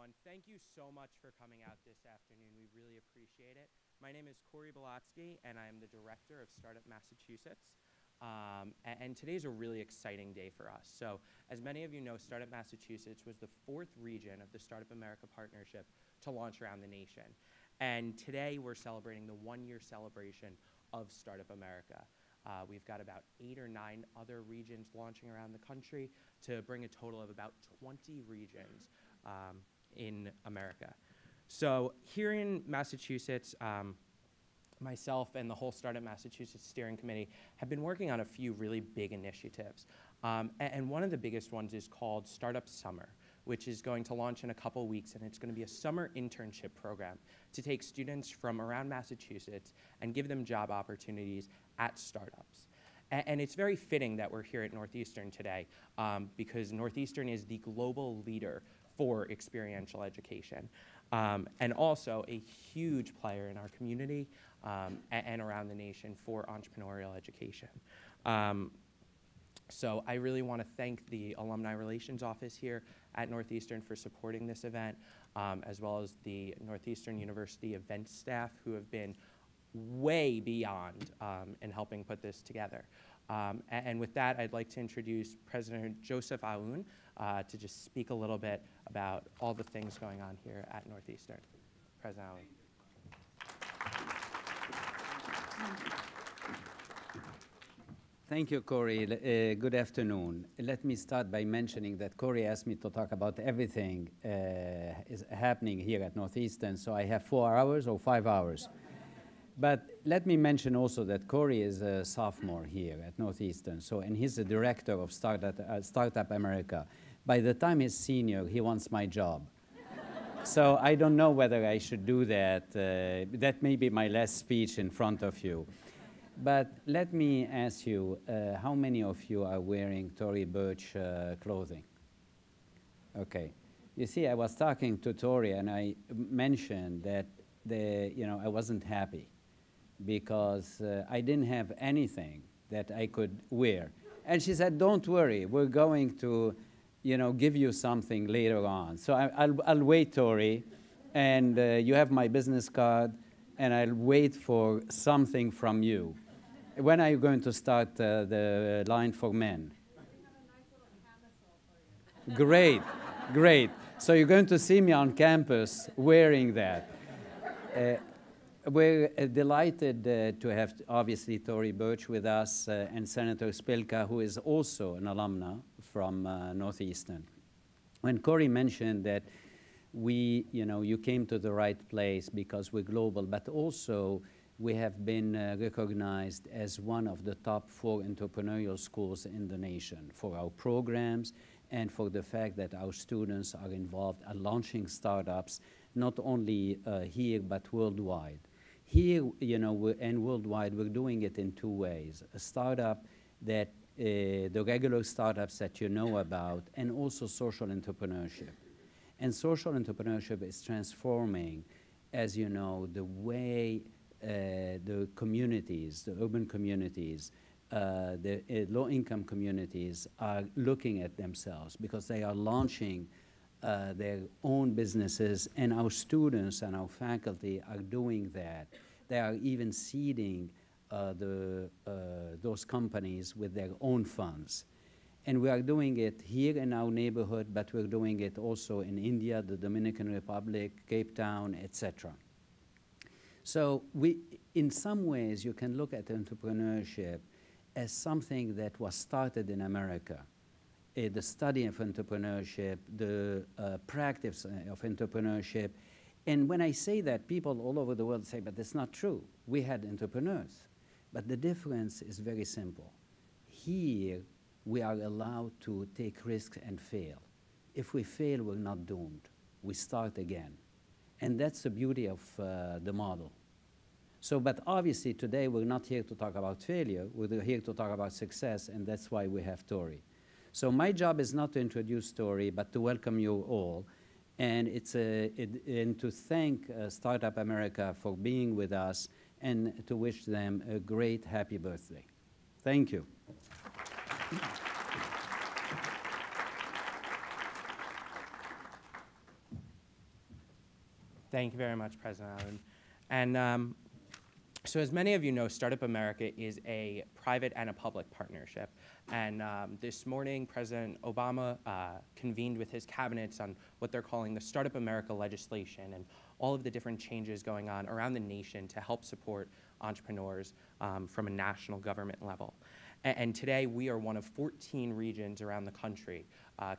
everyone. Thank you so much for coming out this afternoon. We really appreciate it. My name is Corey Belatsky, and I am the director of Startup Massachusetts. And today's a really exciting day for us. So as many of you know, Startup Massachusetts was the 4th region of the Startup America Partnership to launch around the nation. And today we're celebrating the 1-year celebration of Startup America. We've got about 8 or 9 other regions launching around the country to bring a total of about 20 regions in America. So here in Massachusetts, myself and the whole Startup Massachusetts Steering Committee have been working on a few really big initiatives. And one of the biggest ones is called Startup Summer, which is going to launch in a couple weeks, and it's going to be a summer internship program to take students from around Massachusetts and give them job opportunities at startups. And it's very fitting that we're here at Northeastern today because Northeastern is the global leader for experiential education and also a huge player in our community and around the nation for entrepreneurial education. So I really want to thank the Alumni Relations Office here at Northeastern for supporting this event, as well as the Northeastern University events staff who have been way beyond in helping put this together. And with that, I'd like to introduce President Joseph Aoun to just speak a little bit about all the things going on here at Northeastern. President Aoun. Thank you, Corey. Good afternoon. Let me start by mentioning that Corey asked me to talk about everything is happening here at Northeastern, so I have 4 hours or 5 hours. But let me mention also that Corey is a sophomore here at Northeastern, and he's the director of Startup America. By the time he's senior, he wants my job. So I don't know whether I should do that. That may be my last speech in front of you. But let me ask you, how many of you are wearing Tory Burch clothing? Okay. You see, I was talking to Tory, and I mentioned that I wasn't happy because I didn't have anything that I could wear. And she said, don't worry, we're going to give you something later on. So I'll wait, Tory, and you have my business card, and I'll wait for something from you. When are you going to start the line for men? Great, great. So you're going to see me on campus wearing that. We're delighted to have, obviously, Tory Burch with us and Senator Spilka, who is also an alumna from Northeastern. When Corey mentioned that you came to the right place because we're global, but also we have been recognized as one of the top 4 entrepreneurial schools in the nation for our programs and for the fact that our students are involved in launching startups, not only here, but worldwide. Here, and worldwide, we're doing it in 2 ways. A startup that, the regular startups that you know about, and also social entrepreneurship. And social entrepreneurship is transforming, as you know, the way the communities, the urban communities, the low-income communities are looking at themselves because they are launching their own businesses, and our students and our faculty are doing that. They are even seeding those companies with their own funds. And we are doing it here in our neighborhood, but we're doing it also in India, the Dominican Republic, Cape Town, etc. So in some ways, you can look at entrepreneurship as something that was started in America. The study of entrepreneurship, the practice of entrepreneurship. And when I say that, people all over the world say, but that's not true. We had entrepreneurs. But the difference is very simple. Here, we are allowed to take risks and fail. If we fail, we're not doomed. We start again. And that's the beauty of the model. So, but obviously today we're not here to talk about failure, we're here to talk about success, and that's why we have Tory. So my job is not to introduce Tory, but to welcome you all, and and to thank Startup America for being with us, and to wish them a great happy birthday. Thank you. Thank you very much, President Allen. And so as many of you know, Startup America is a private and a public partnership. And this morning, President Obama convened with his cabinets on what they're calling the Startup America legislation and all of the different changes going on around the nation to help support entrepreneurs from a national government level. And today, we are one of 14 regions around the country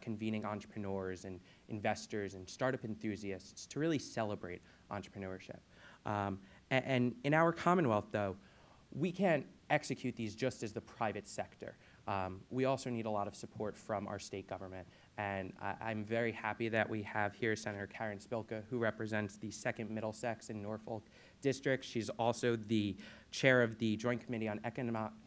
convening entrepreneurs and investors and startup enthusiasts to really celebrate entrepreneurship. And in our Commonwealth, though, we can't execute these just as the private sector. We also need a lot of support from our state government. And I'm very happy that we have here Senator Karen Spilka, who represents the 2nd Middlesex and Norfolk district. She's also the chair of the Joint Committee on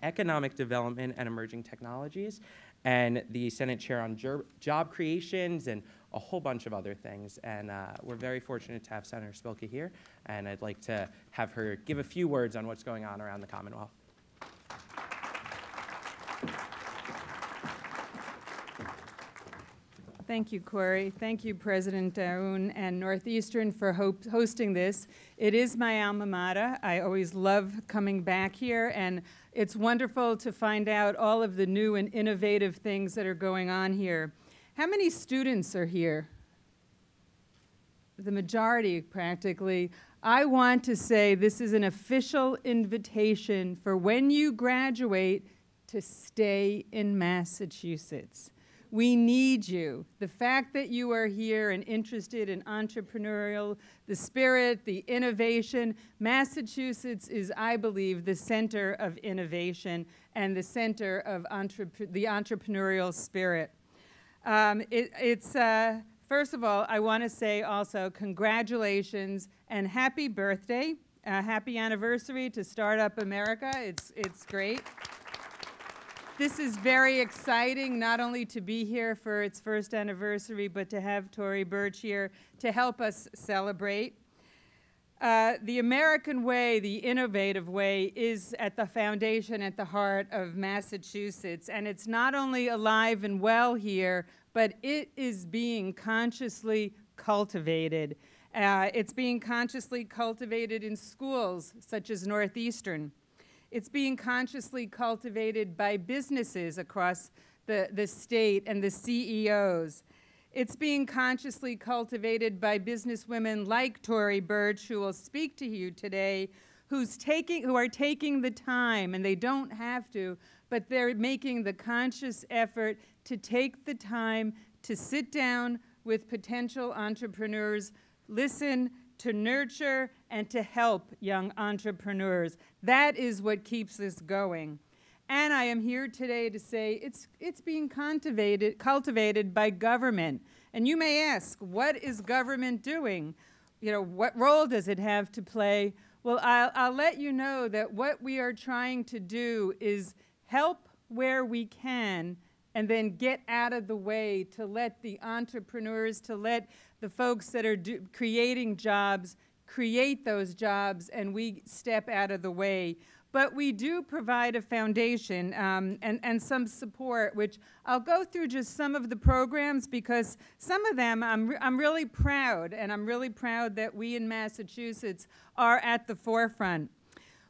Economic Development and Emerging Technologies, and the Senate chair on job creations and a whole bunch of other things. And we're very fortunate to have Senator Spilka here, and I'd like to have her give a few words on what's going on around the Commonwealth. Thank you, Corey. Thank you, President Daoun and Northeastern for hosting this. It is my alma mater. I always love coming back here, and it's wonderful to find out all of the new and innovative things that are going on here. How many students are here? The majority, practically. I want to say this is an official invitation for when you graduate to stay in Massachusetts. We need you. The fact that you are here and interested in entrepreneurial, the spirit, the innovation, Massachusetts is, I believe, the center of innovation and the center of the entrepreneurial spirit. First of all, I want to say also congratulations and happy birthday, happy anniversary to Startup America. It's great. This is very exciting, not only to be here for its first anniversary, but to have Tory Burch here to help us celebrate. The American way, the innovative way, is at the foundation, at the heart of Massachusetts. And it's not only alive and well here, but it is being consciously cultivated. It's being consciously cultivated in schools, such as Northeastern. It's being consciously cultivated by businesses across the state and the CEOs. It's being consciously cultivated by businesswomen like Tory Burch, who will speak to you today, who are taking the time, and they don't have to, but they're making the conscious effort to take the time to sit down with potential entrepreneurs, listen, to nurture, and to help young entrepreneurs. That is what keeps this going. And I am here today to say it's being cultivated by government. And you may ask, what is government doing? You know, what role does it have to play? Well, I'll let you know that what we are trying to do is help where we can and then get out of the way to let the entrepreneurs, to let the folks that are creating jobs create those jobs, and we step out of the way. But we do provide a foundation and some support, which I'll go through just some of the programs, because some of them I'm really proud, and I'm really proud that we in Massachusetts are at the forefront.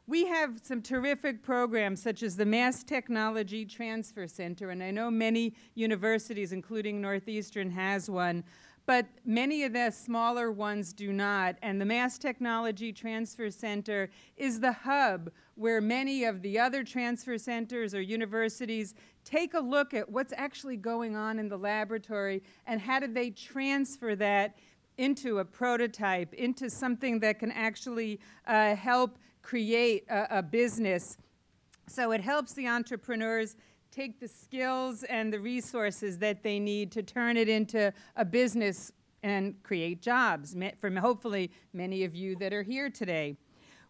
We have some terrific programs, such as the Mass Technology Transfer Center, and I know many universities, including Northeastern, has one, but many of the smaller ones do not. And the Mass Technology Transfer Center is the hub where many of the other transfer centers or universities take a look at what's actually going on in the laboratory and how do they transfer that into a prototype, into something that can actually help create a business. So it helps the entrepreneurs take the skills and the resources that they need to turn it into a business and create jobs, from hopefully many of you that are here today.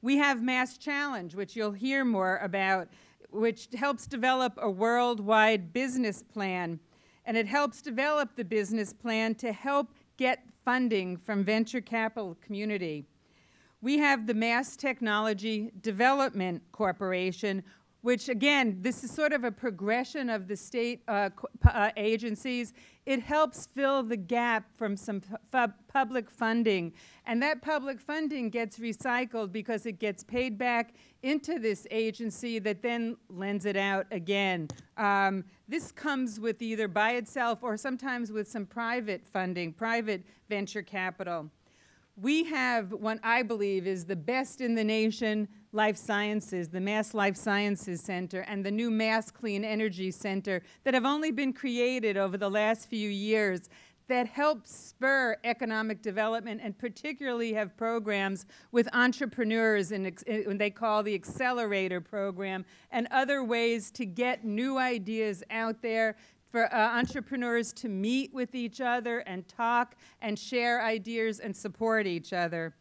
We have Mass Challenge, which you'll hear more about, which helps develop a worldwide business plan. And it helps develop the business plan to help get funding from venture capital community. We have the Mass Technology Development Corporation, which again, this is sort of a progression of the state agencies. It helps fill the gap from some public funding. And that public funding gets recycled because it gets paid back into this agency that then lends it out again. This comes with either by itself or sometimes with some private funding, private venture capital. We have what I believe is the best in the nation life sciences, the Mass Life Sciences Center and the new Mass Clean Energy Center that have only been created over the last few years that help spur economic development and particularly have programs with entrepreneurs and they call the Accelerator Program and other ways to get new ideas out there for entrepreneurs to meet with each other and talk and share ideas and support each other.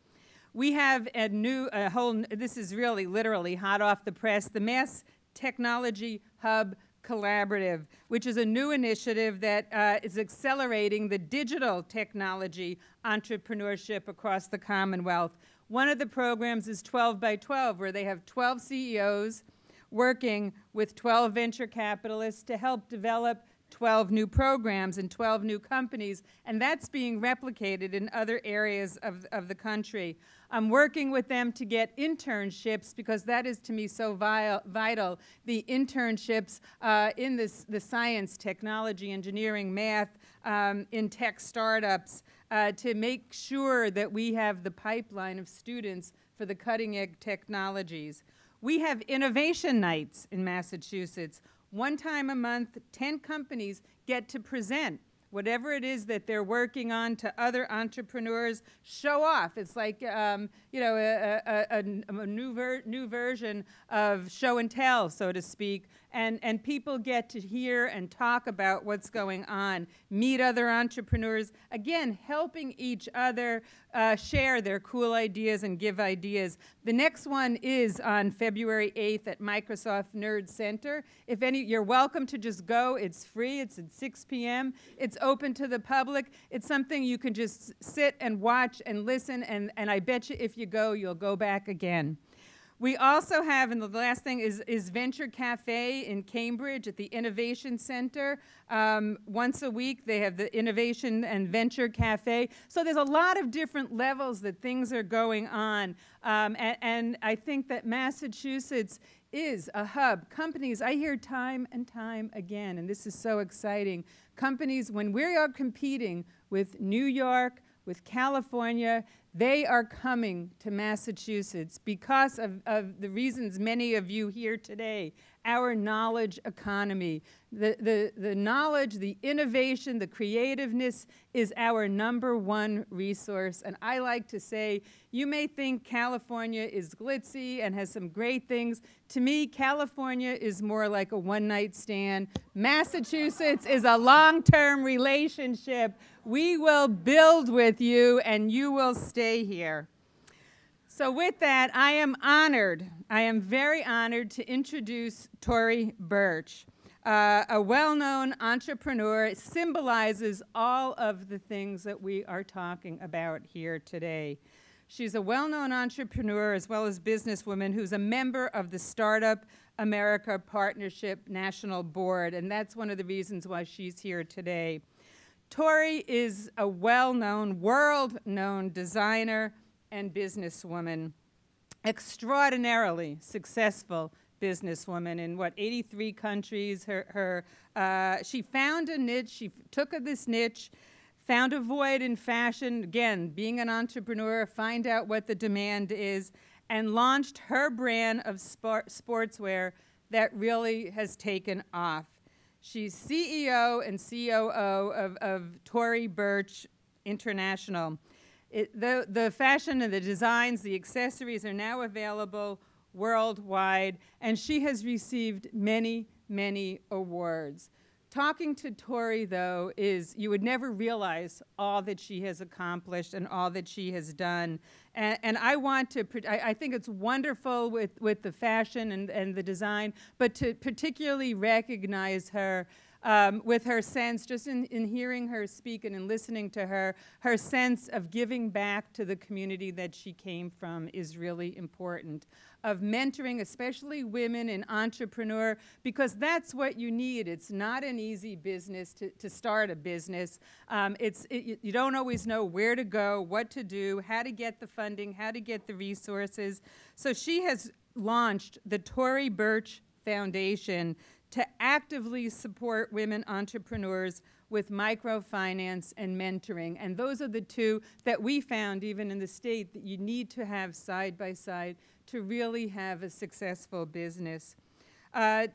We have a whole, this is really literally hot off the press, the Mass Technology Hub Collaborative, which is a new initiative that is accelerating the digital technology entrepreneurship across the Commonwealth. One of the programs is 12 by 12, where they have 12 CEOs working with 12 venture capitalists to help develop 12 new programs and 12 new companies, and that's being replicated in other areas of the country. I'm working with them to get internships because that is, to me, so vital, the internships in the science, technology, engineering, math, in tech startups, to make sure that we have the pipeline of students for the cutting-edge technologies. We have innovation nights in Massachusetts. One time a month, 10 companies get to present whatever it is that they're working on to other entrepreneurs, show off. It's like, you know, a new version of show and tell, so to speak, and people get to hear and talk about what's going on, meet other entrepreneurs, again, helping each other share their cool ideas and give ideas. The next one is on February 8th at Microsoft Nerd Center. If you're welcome to just go. It's free. It's at 6 p.m. It's open to the public. It's something you can just sit and watch and listen, and I bet you if you go, you'll go back again. We also have, and the last thing is Venture Cafe in Cambridge at the Innovation Center. Once a week, they have the Innovation and Venture Cafe. So there's a lot of different levels that things are going on. And I think that Massachusetts is a hub. Companies, I hear time and time again, and this is so exciting. Companies, when we are competing with New York, with California, they are coming to Massachusetts because of the reasons many of you here today. Our knowledge economy, the knowledge, the innovation, the creativeness is our #1 resource. And I like to say, you may think California is glitzy and has some great things. To me, California is more like a one-night stand. Massachusetts is a long-term relationship. We will build with you, and you will stay here. So with that, I am honored. I am very honored to introduce Tory Burch, a well-known entrepreneur. It symbolizes all of the things that we are talking about here today. She's a well-known entrepreneur as well as businesswoman who's a member of the Startup America Partnership National Board, and that's one of the reasons why she's here today. Tory is a well-known, world-known designer and businesswoman, extraordinarily successful businesswoman in, 83 countries. She found a niche, she took this niche, found a void in fashion, again, being an entrepreneur, find out what the demand is, and launched her brand of sportswear that really has taken off. She's CEO and COO of Tory Burch International. The fashion and the designs, the accessories are now available worldwide, and she has received many, many awards. Talking to Tory, though, you would never realize all that she has accomplished and all that she has done. And I think it's wonderful with the fashion and the design, but to particularly recognize her with her sense, just in hearing her speak and in listening to her, her sense of giving back to the community that she came from is really important. Of mentoring, especially women in entrepreneur, because that's what you need. It's not an easy business to start a business. You don't always know where to go, what to do, how to get the funding, how to get the resources. So she has launched the Tory Burch Foundation to actively support women entrepreneurs with microfinance and mentoring. And those are the two that we found, even in the state, that you need to have side by side to really have a successful business. And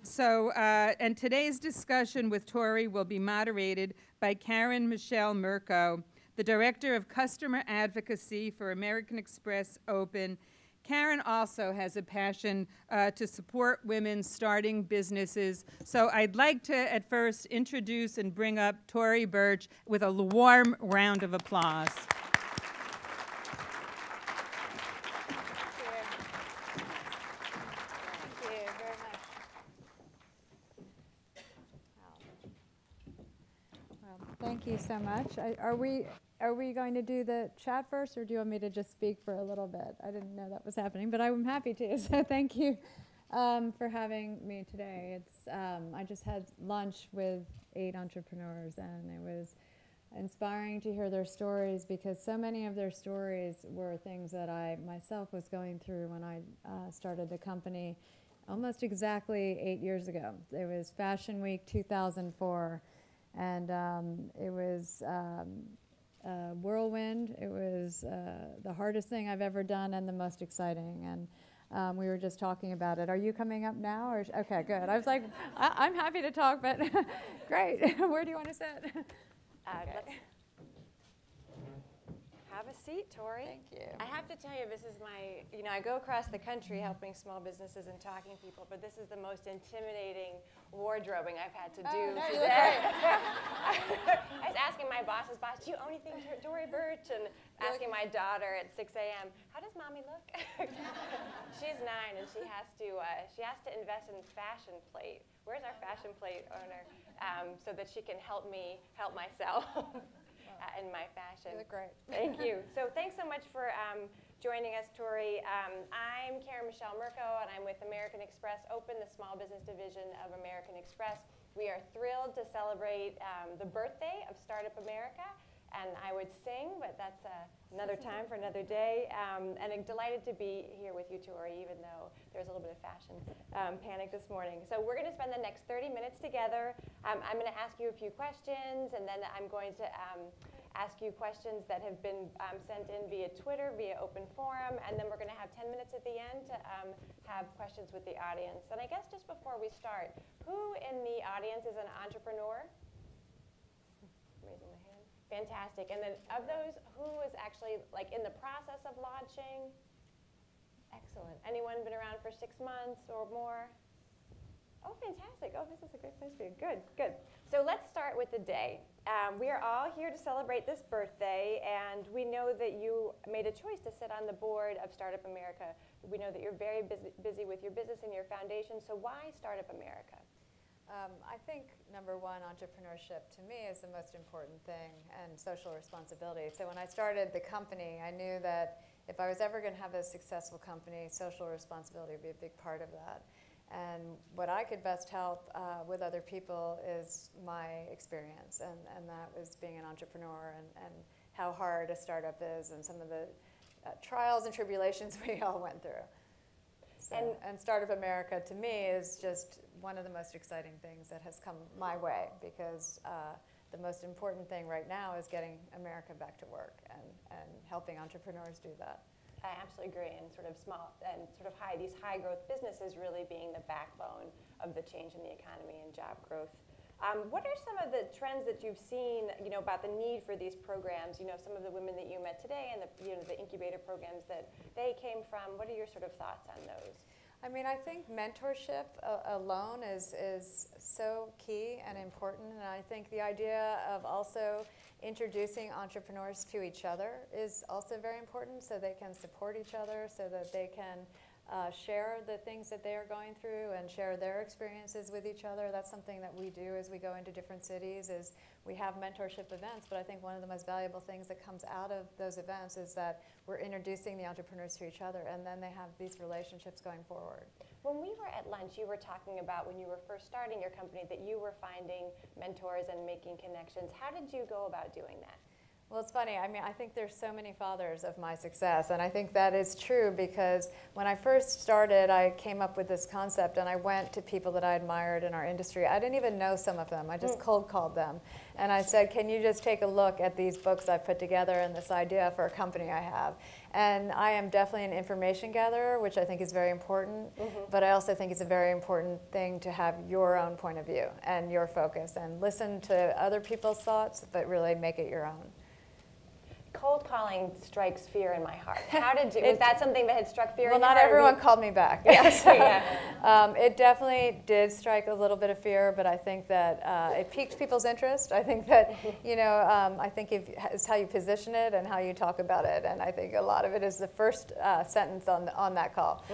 today's discussion with Tory will be moderated by Karen Michelle Mirko, the Director of Customer Advocacy for American Express Open. Karen also has a passion to support women starting businesses. So I'd like to at first introduce and bring up Tory Burch with a warm round of applause. Thank you so much. Are we going to do the chat first, or do you want me to just speak for a little bit? I didn't know that was happening, but I'm happy to. So thank you for having me today. I just had lunch with 8 entrepreneurs, and it was inspiring to hear their stories, because so many of their stories were things that I myself was going through when I started the company almost exactly 8 years ago. It was Fashion Week 2004. And it was a whirlwind. It was the hardest thing I've ever done and the most exciting. And we were just talking about it. Are you coming up now? Or okay, good. I was like, I'm happy to talk, but great. Where do you want to sit? Okay. Have a seat, Tory. Thank you. I have to tell you, this is my, I go across the country helping small businesses and talking to people, but this is the most intimidating wardrobing I've had to do today. I was asking my boss's boss, do you own anything Tory Burch? And asking my daughter at 6 a.m., how does mommy look? She's 9 and she has to invest in fashion plate. Where's our fashion plate owner? So that she can help me help myself. In my fashion. You look great. Thank you. So thanks so much for joining us, Tory. I'm Karen Michelle Mirko, and I'm with American Express Open, the small business division of American Express. We are thrilled to celebrate the birthday of Startup America, and I would sing, but that's another time for another day. And I'm delighted to be here with you, Tory, even though there's a little bit of fashion panic this morning. So we're going to spend the next 30 minutes together. I'm going to ask you a few questions, and then I'm going to ask you questions that have been sent in via Twitter, via open forum, and then we're going to have 10 minutes at the end to have questions with the audience. And I guess just before we start, who in the audience is an entrepreneur? Raising my hand. Fantastic. And then of those, who is actually in the process of launching? Excellent. Anyone been around for 6 months or more? Oh, fantastic. Oh, this is a great place for you. Good, good. So let's start with the day. We are all here to celebrate this birthday, and we know that you made a choice to sit on the board of Startup America. We know that you're very busy with your business and your foundation, so why Startup America? I think, number one, entrepreneurship to me is the most important thing, and social responsibility. So when I started the company, I knew that if I was ever going to have a successful company, social responsibility would be a big part of that. And what I could best help with other people is my experience, and that was being an entrepreneur and how hard a startup is and some of the trials and tribulations we all went through. So, and Startup America, to me, is just one of the most exciting things that has come my way, because the most important thing right now is getting America back to work and helping entrepreneurs do that. I absolutely agree, and these high growth businesses really being the backbone of the change in the economy and job growth. What are some of the trends that you've seen, about the need for these programs? Some of the women that you met today and the incubator programs that they came from. What are your sort of thoughts on those? I mean, I think mentorship alone is so key and important, and I think the idea of also introducing entrepreneurs to each other is also very important, so they can support each other, so that they can share the things that they are going through and share their experiences with each other. That's something that we do as we go into different cities. Is we have mentorship events, but I think one of the most valuable things that comes out of those events is that we're introducing the entrepreneurs to each other, and then they have these relationships going forward. When we were at lunch, you were talking about when you were first starting your company that you were finding mentors and making connections. How did you go about doing that? Well, it's funny. I mean, I think there's so many fathers of my success, and I think that is true because when I first started, I came up with this concept, and I went to people that I admired in our industry. I didn't even know some of them. I just cold called them, and I said, can you just take a look at these books I've put together and this idea for a company I have? And I am definitely an information gatherer, which I think is very important, but I also think it's a very important thing to have your own point of view and your focus, and listen to other people's thoughts, but really make it your own. Cold calling strikes fear in my heart. How did you, was that something that had struck fear in your heart? Well, not everyone called me back. Yes. It definitely did strike a little bit of fear, but I think that it piqued people's interest. I think that, I think it's how you position it and how you talk about it. And I think a lot of it is the first sentence on that call.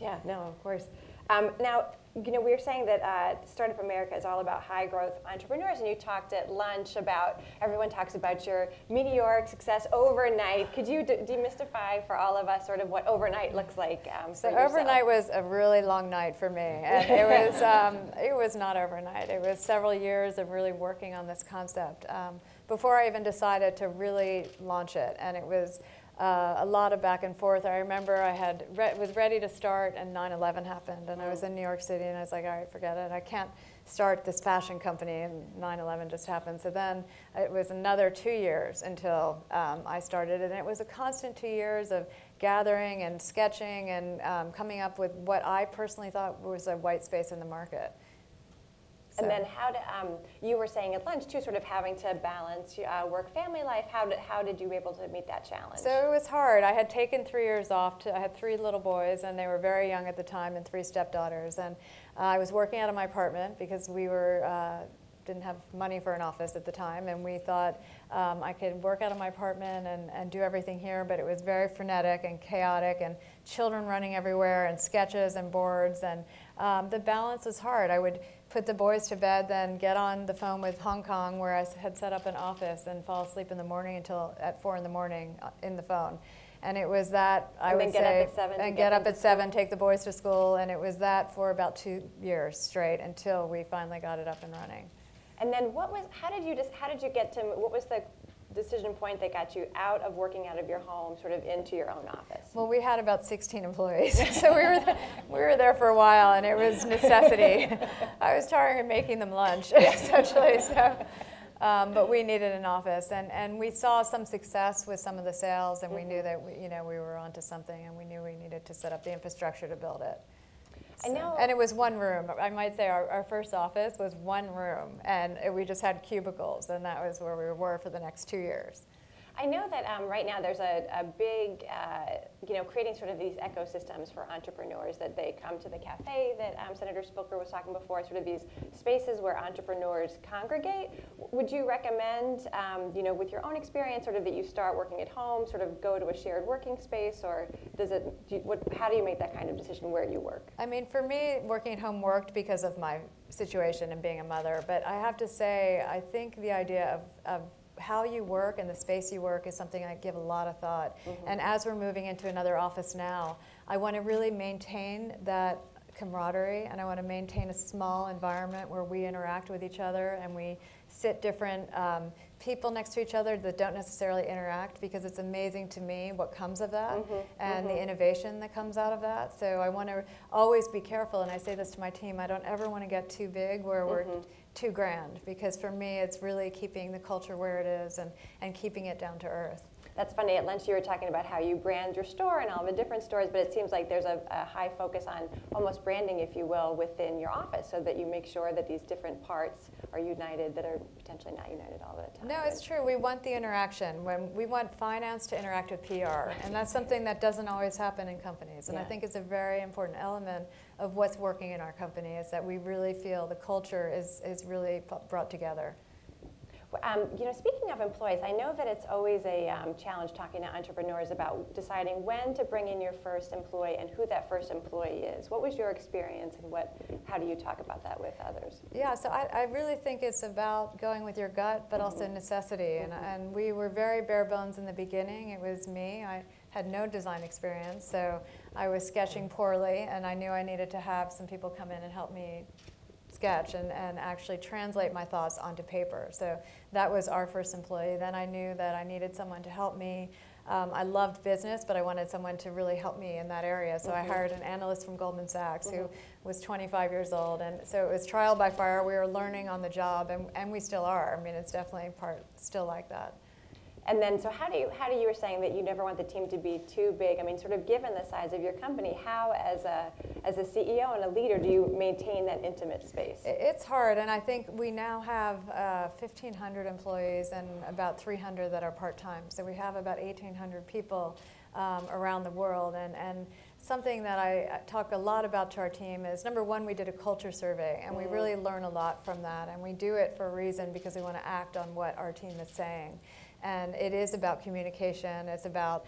Yeah, no, of course. Now, we were saying that Startup America is all about high growth entrepreneurs, and you talked at lunch about, everyone talks about your meteoric success overnight. Could you demystify for all of us sort of what overnight looks like So overnight was a really long night for me, and it was not overnight. It was several years of really working on this concept before I even decided to really launch it, and it was a lot of back and forth. I remember I was ready to start, and 9/11 happened, and I was in New York City, and I was like, all right, forget it. I can't start this fashion company, and 9/11 just happened. So then it was another 2 years until I started, and it was a constant 2 years of gathering and sketching and coming up with what I personally thought was a white space in the market. And then how did, you were saying at lunch too, sort of having to balance work-family life. How did you able to meet that challenge? So it was hard. I had taken 3 years off. I had 3 little boys, and they were very young at the time, and 3 stepdaughters. And I was working out of my apartment because we didn't have money for an office at the time, and we thought I could work out of my apartment and do everything here, but it was very frenetic and chaotic, and children running everywhere, and sketches and boards, and the balance was hard. I would put the boys to bed, then get on the phone with Hong Kong, where I had set up an office, and fall asleep in the morning until at 4 in the morning in the phone. And it was that, I would say, and get up at 7, take the boys to school, and it was that for about 2 years straight until we finally got it up and running. And then how did you get to, what was the decision point that got you out of working out of your home, sort of into your own office? Well, we had about 16 employees, so we were there for a while, and it was necessity. I was tired of making them lunch, essentially. So, but we needed an office, and we saw some success with some of the sales, and we knew that we were onto something, and we knew we needed to set up the infrastructure to build it. I know. And it was one room. I might say our first office was one room, and we just had cubicles, and that was where we were for the next 2 years. I know that right now there's a big, creating sort of these ecosystems for entrepreneurs, that they come to the cafe that Senator Spilker was talking before, sort of these spaces where entrepreneurs congregate. Would you recommend, with your own experience, sort of that you start working at home, sort of go to a shared working space, or how do you make that kind of decision where you work? I mean, for me, working at home worked because of my situation and being a mother, but I have to say, I think the idea of how you work and the space you work is something I give a lot of thought. And as we're moving into another office now, I want to really maintain that camaraderie, and I want to maintain a small environment where we interact with each other, and we sit different people next to each other that don't necessarily interact, because it's amazing to me what comes of that and the innovation that comes out of that. So I want to always be careful, and I say this to my team, I don't ever want to get too big where we're too grand, because for me it's really keeping the culture where it is and keeping it down to earth. That's funny. At lunch you were talking about how you brand your store and all the different stores, but it seems like there's a high focus on almost branding, if you will, within your office, so that you make sure that these different parts are united that are potentially not united all the time. No, it's true. We want the interaction. When we want finance to interact with PR, and that's something that doesn't always happen in companies. And I think it's a very important element of what's working in our company, is that we really feel the culture is really brought together. Speaking of employees, I know that it's always a challenge talking to entrepreneurs about deciding when to bring in your first employee and who that first employee is. What was your experience, and how do you talk about that with others? Yeah, so I really think it's about going with your gut, but also necessity. And we were very bare bones in the beginning. It was me. I had no design experience, so I was sketching poorly, and I knew I needed to have some people come in and help me sketch and actually translate my thoughts onto paper. So that was our first employee. Then I knew that I needed someone to help me. I loved business, but I wanted someone to really help me in that area. So I hired an analyst from Goldman Sachs who was 25 years old. And so it was trial by fire. We were learning on the job, and we still are. I mean, it's definitely still like that. And then, so how do you were saying that you never want the team to be too big? I mean, sort of given the size of your company, how as a CEO and a leader do you maintain that intimate space? It's hard, and I think we now have 1,500 employees and about 300 that are part-time. So we have about 1,800 people around the world. And something that I talk a lot about to our team is, number one, we did a culture survey, and we really learn a lot from that. And we do it for a reason, because we want to act on what our team is saying. And it is about communication. It's about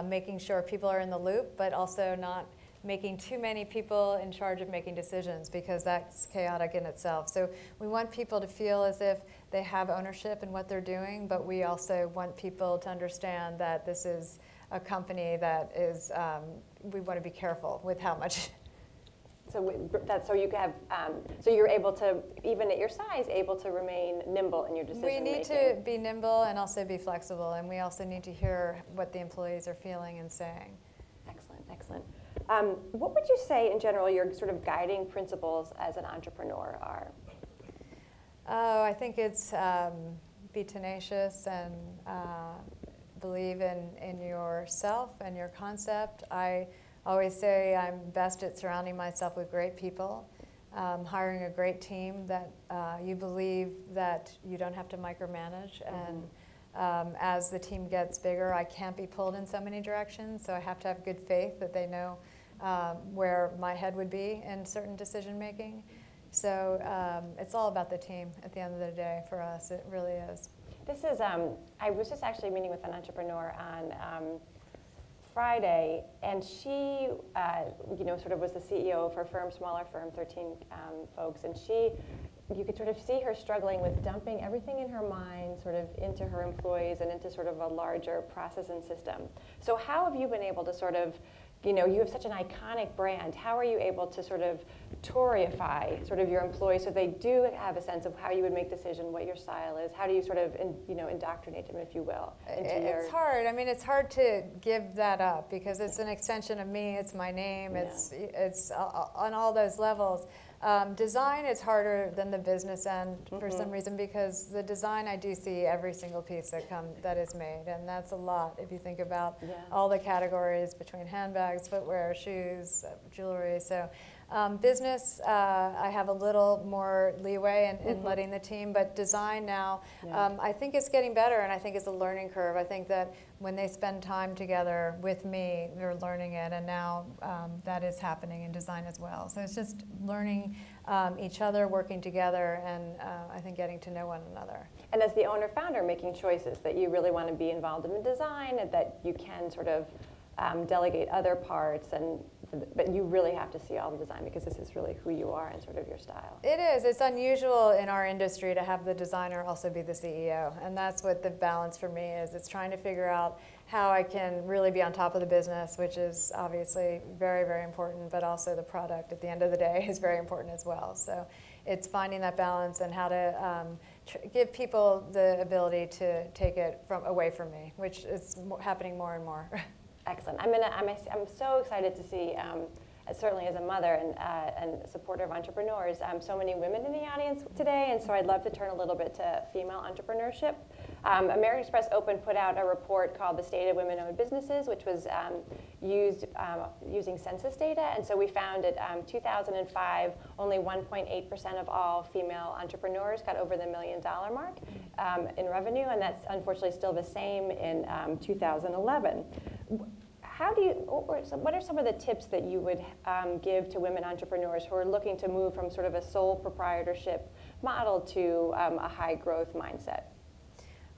making sure people are in the loop, but also not making too many people in charge of making decisions, because that's chaotic in itself. So we want people to feel as if they have ownership in what they're doing, but we also want people to understand that this is a company that is, we want to be careful with how much. So you have, so you're able to, even at your size, able to remain nimble in your decision making. We need to be nimble and also be flexible, and we also need to hear what the employees are feeling and saying. Excellent, excellent. What would you say, in general, your sort of guiding principles as an entrepreneur are? Oh, I think it's be tenacious and believe in yourself and your concept. I always say I'm best at surrounding myself with great people, hiring a great team that you believe that you don't have to micromanage. And as the team gets bigger, I can't be pulled in so many directions, so I have to have good faith that they know where my head would be in certain decision making. So it's all about the team at the end of the day for us. It really is. This is, I was just actually meeting with an entrepreneur on Friday, and she, sort of was the CEO of her firm, smaller firm, 13 folks, and you could sort of see her struggling with dumping everything in her mind sort of into her employees and into sort of a larger process and system. So how have you been able to sort of, you have such an iconic brand, how are you able to sort of Toryify sort of your employees so they do have a sense of how you would make decisions, what your style is? How do you sort of, indoctrinate them, if you will? It's hard. I mean, it's hard to give that up, because it's an extension of me. It's my name. Yeah. It's on all those levels. Design is harder than the business end for some reason, because the design, I do see every single piece that is made, and that's a lot if you think about all the categories between handbags, footwear, shoes, jewelry. So business, I have a little more leeway in letting the team, but design now, I think it's getting better, and I think it's a learning curve. I think that when they spend time together with me, they're learning it, and now that is happening in design as well. So it's just learning each other, working together, and I think getting to know one another. And as the owner-founder, making choices that you really want to be involved in the design, and that you can sort of delegate other parts, but you really have to see all the design, because this is really who you are and sort of your style. It is. It's unusual in our industry to have the designer also be the CEO, and that's what the balance for me is. It's trying to figure out how I can really be on top of the business, which is obviously very, very important, but also the product at the end of the day is very important as well. So it's finding that balance and how to give people the ability to take it away from me, which is happening more and more. Excellent. I'm so excited to see, certainly as a mother and supporter of entrepreneurs, so many women in the audience today, and so I'd love to turn a little bit to female entrepreneurship. American Express Open put out a report called The State of Women-Owned Businesses, which was using census data, and so we found in 2005, only 1.8% of all female entrepreneurs got over the $1 million mark in revenue, and that's unfortunately still the same in 2011. What are some of the tips that you would give to women entrepreneurs who are looking to move from sort of a sole proprietorship model to a high growth mindset?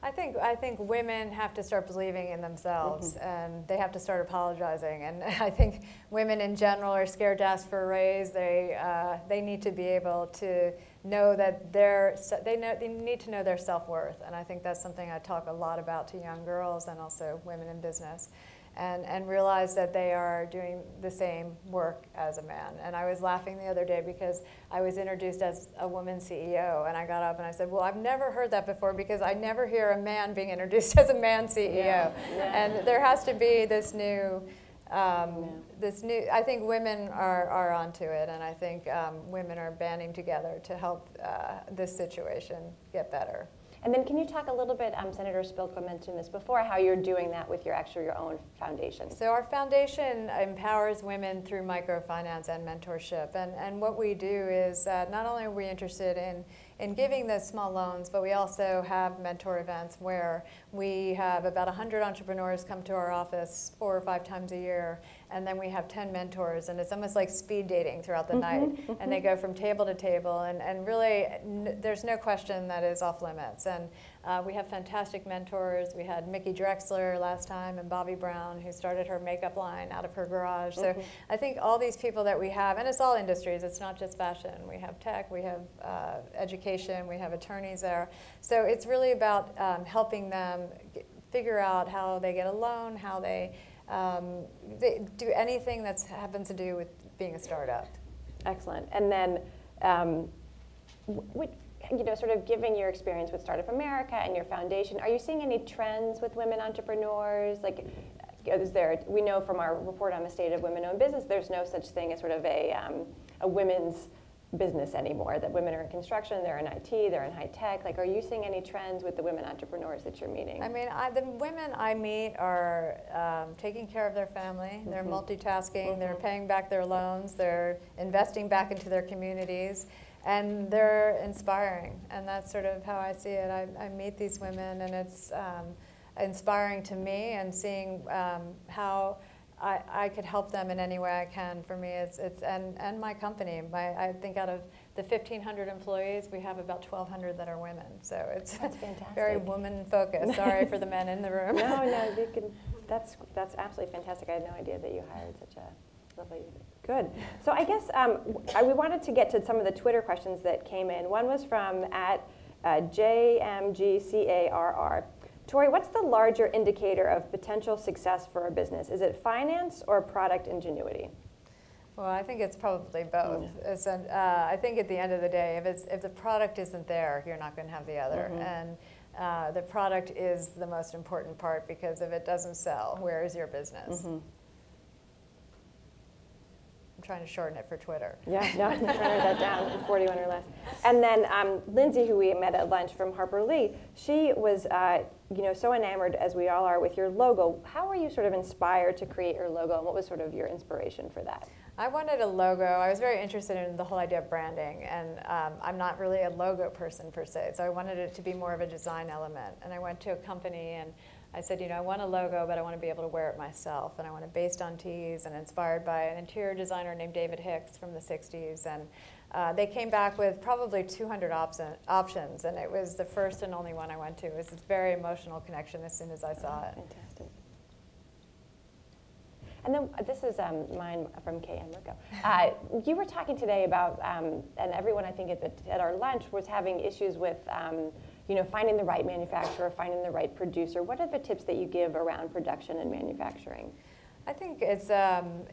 I think women have to start believing in themselves, and they have to start apologizing. And I think women in general are scared to ask for a raise. They need to be able to know that they need to know their self-worth. And I think that's something I talk a lot about to young girls and also women in business. And realize that they are doing the same work as a man. And I was laughing the other day because I was introduced as a woman CEO, and I got up and I said, well, I've never heard that before because I never hear a man being introduced as a man CEO. Yeah. And there has to be this new, I think women are onto it, and I think women are banding together to help this situation get better. And then can you talk a little bit, Senator Spilka mentioned this before, how you're doing that with your own foundation? So our foundation empowers women through microfinance and mentorship. And what we do is not only are we interested in giving those small loans, but we also have mentor events where we have about 100 entrepreneurs come to our office 4 or 5 times a year, and then we have 10 mentors, and it's almost like speed dating throughout the night. And they go from table to table, and really there's no question that is off limits. And we have fantastic mentors. We had Mickey Drexler last time and Bobby Brown, who started her makeup line out of her garage. So I think all these people that we have, and it's all industries, it's not just fashion. We have tech, we have education, we have attorneys there. So it's really about helping them figure out how they get a loan, how they do anything that happens to do with being a startup. Excellent. And then, sort of given your experience with Startup America and your foundation, are you seeing any trends with women entrepreneurs? Like, we know from our report on the state of women-owned business, there's no such thing as sort of a women's business anymore, that women are in construction, they're in IT, they're in high tech. Like, are you seeing any trends with the women entrepreneurs that you're meeting? I mean, the women I meet are taking care of their family, they're multitasking, they're paying back their loans, they're investing back into their communities, and they're inspiring. And that's sort of how I see it. I meet these women, and it's inspiring to me, and seeing how I could help them in any way I can. For me, and my company. I think out of the 1,500 employees, we have about 1,200 that are women. So it's very woman-focused. Sorry for the men in the room. No, that's absolutely fantastic. I had no idea that you hired such a lovely. Good. So I guess we wanted to get to some of the Twitter questions that came in. One was from @JMGCARR. Tory, what's the larger indicator of potential success for a business? Is it finance or product ingenuity? Well, I think it's probably both. I think at the end of the day, if the product isn't there, you're not going to have the other. And the product is the most important part, because if it doesn't sell, where is your business? I'm trying to shorten it for Twitter. Yeah, no, I'm trying to write that down, 41 or less. And then Lindsay, who we met at lunch from Harper Lee, she was so enamored, as we all are, with your logo. How were you sort of inspired to create your logo, and what was sort of your inspiration for that? I wanted a logo. I was very interested in the whole idea of branding, and I'm not really a logo person per se, so I wanted it to be more of a design element. And I went to a company and I said, I want a logo, but I want to be able to wear it myself, and I want it based on tees and inspired by an interior designer named David Hicks from the 60s. And they came back with probably 200 options, and it was the first and only one I went to. It was a very emotional connection as soon as I saw it. Fantastic. And then this is mine from KM Rico. You were talking today about, and everyone I think at our lunch was having issues with finding the right manufacturer, finding the right producer. What are the tips that you give around production and manufacturing? I think it's,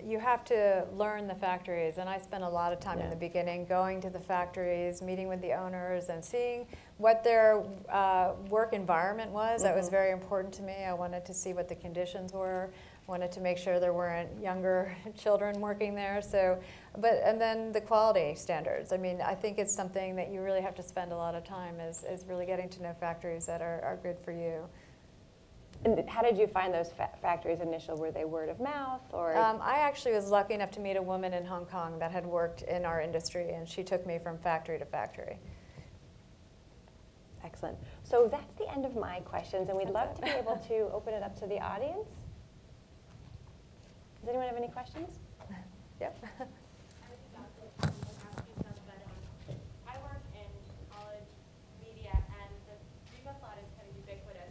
you have to learn the factories, and I spent a lot of time in the beginning going to the factories, meeting with the owners, and seeing what their work environment was. That was very important to me. I wanted to see what the conditions were. Wanted to make sure there weren't younger children working there. And then the quality standards. I mean, I think it's something that you really have to spend a lot of time is really getting to know factories that are good for you. And how did you find those factories initial? Were they word of mouth, or? I actually was lucky enough to meet a woman in Hong Kong that had worked in our industry, and she took me from factory to factory. Excellent. So that's the end of my questions, and we'd love to be able to open it up to the audience. Does anyone have any questions? Yep. I work in college media, and the retail thought is kind of ubiquitous.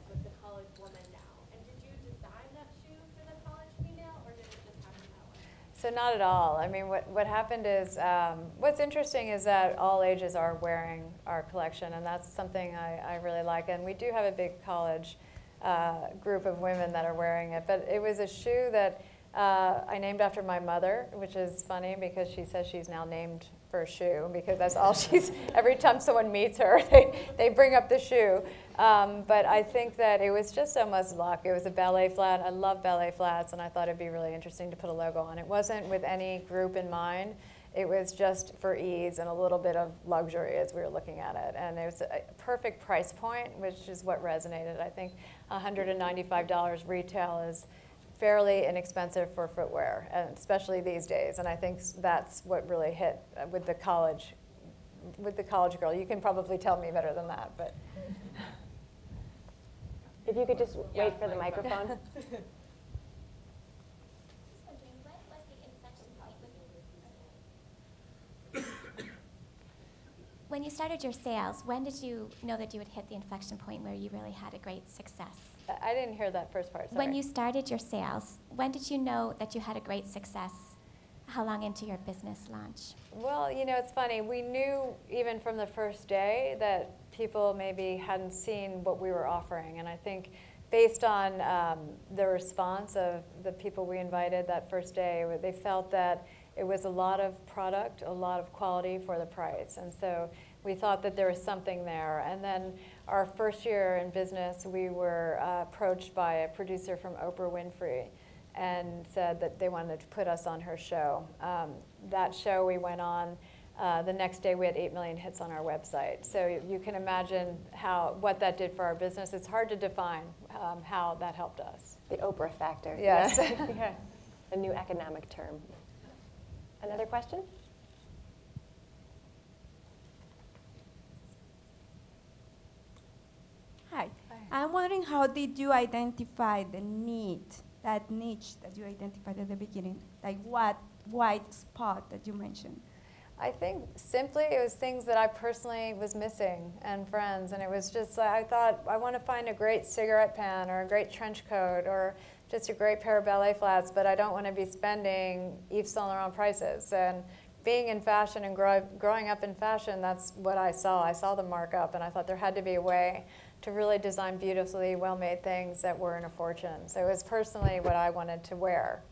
So not at all. I mean, what happened is, what's interesting is that all ages are wearing our collection, and that's something I really like. And we do have a big college group of women that are wearing it. But it was a shoe that I named after my mother, which is funny because she says she's now named for a shoe, because that's all she's, every time someone meets her, they bring up the shoe. But I think that it was just so much luck. It was a ballet flat. I love ballet flats, and I thought it'd be really interesting to put a logo on. It wasn't with any group in mind. It was just for ease and a little bit of luxury as we were looking at it. And it was a perfect price point, which is what resonated. I think $195 retail is fairly inexpensive for footwear, and especially these days. And I think that's what really hit with the college girl. You can probably tell me better than that, but. If you could just wait for the microphone. When you started your sales, when did you know that you would hit the inflection point where you really had a great success? I didn't hear that first part, sorry. When you started your sales, when did you know that you had a great success? How long into your business launch? Well, you know, it's funny. We knew even from the first day that people maybe hadn't seen what we were offering. And I think based on the response of the people we invited that first day, they felt that it was a lot of product, a lot of quality for the price. And so we thought that there was something there. And then our first year in business, we were approached by a producer from Oprah Winfrey and said that they wanted to put us on her show. That show we went on, the next day we had 8 million hits on our website. So you can imagine what that did for our business. It's hard to define how that helped us. The Oprah factor. Yes. Yeah. A new economic term. Another question? Hi. I'm wondering, how did you identify the need, that niche that you identified at the beginning? Like what white spot that you mentioned? I think simply it was things that I personally was missing and friends. And it was just, I thought, I want to find a great cigarette pan or a great trench coat or just a great pair of ballet flats, but I don't want to be spending Yves Saint Laurent prices. And being in fashion and growing up in fashion, that's what I saw. I saw the markup, and I thought there had to be a way to really design beautifully well-made things that weren't a fortune. So it was personally what I wanted to wear.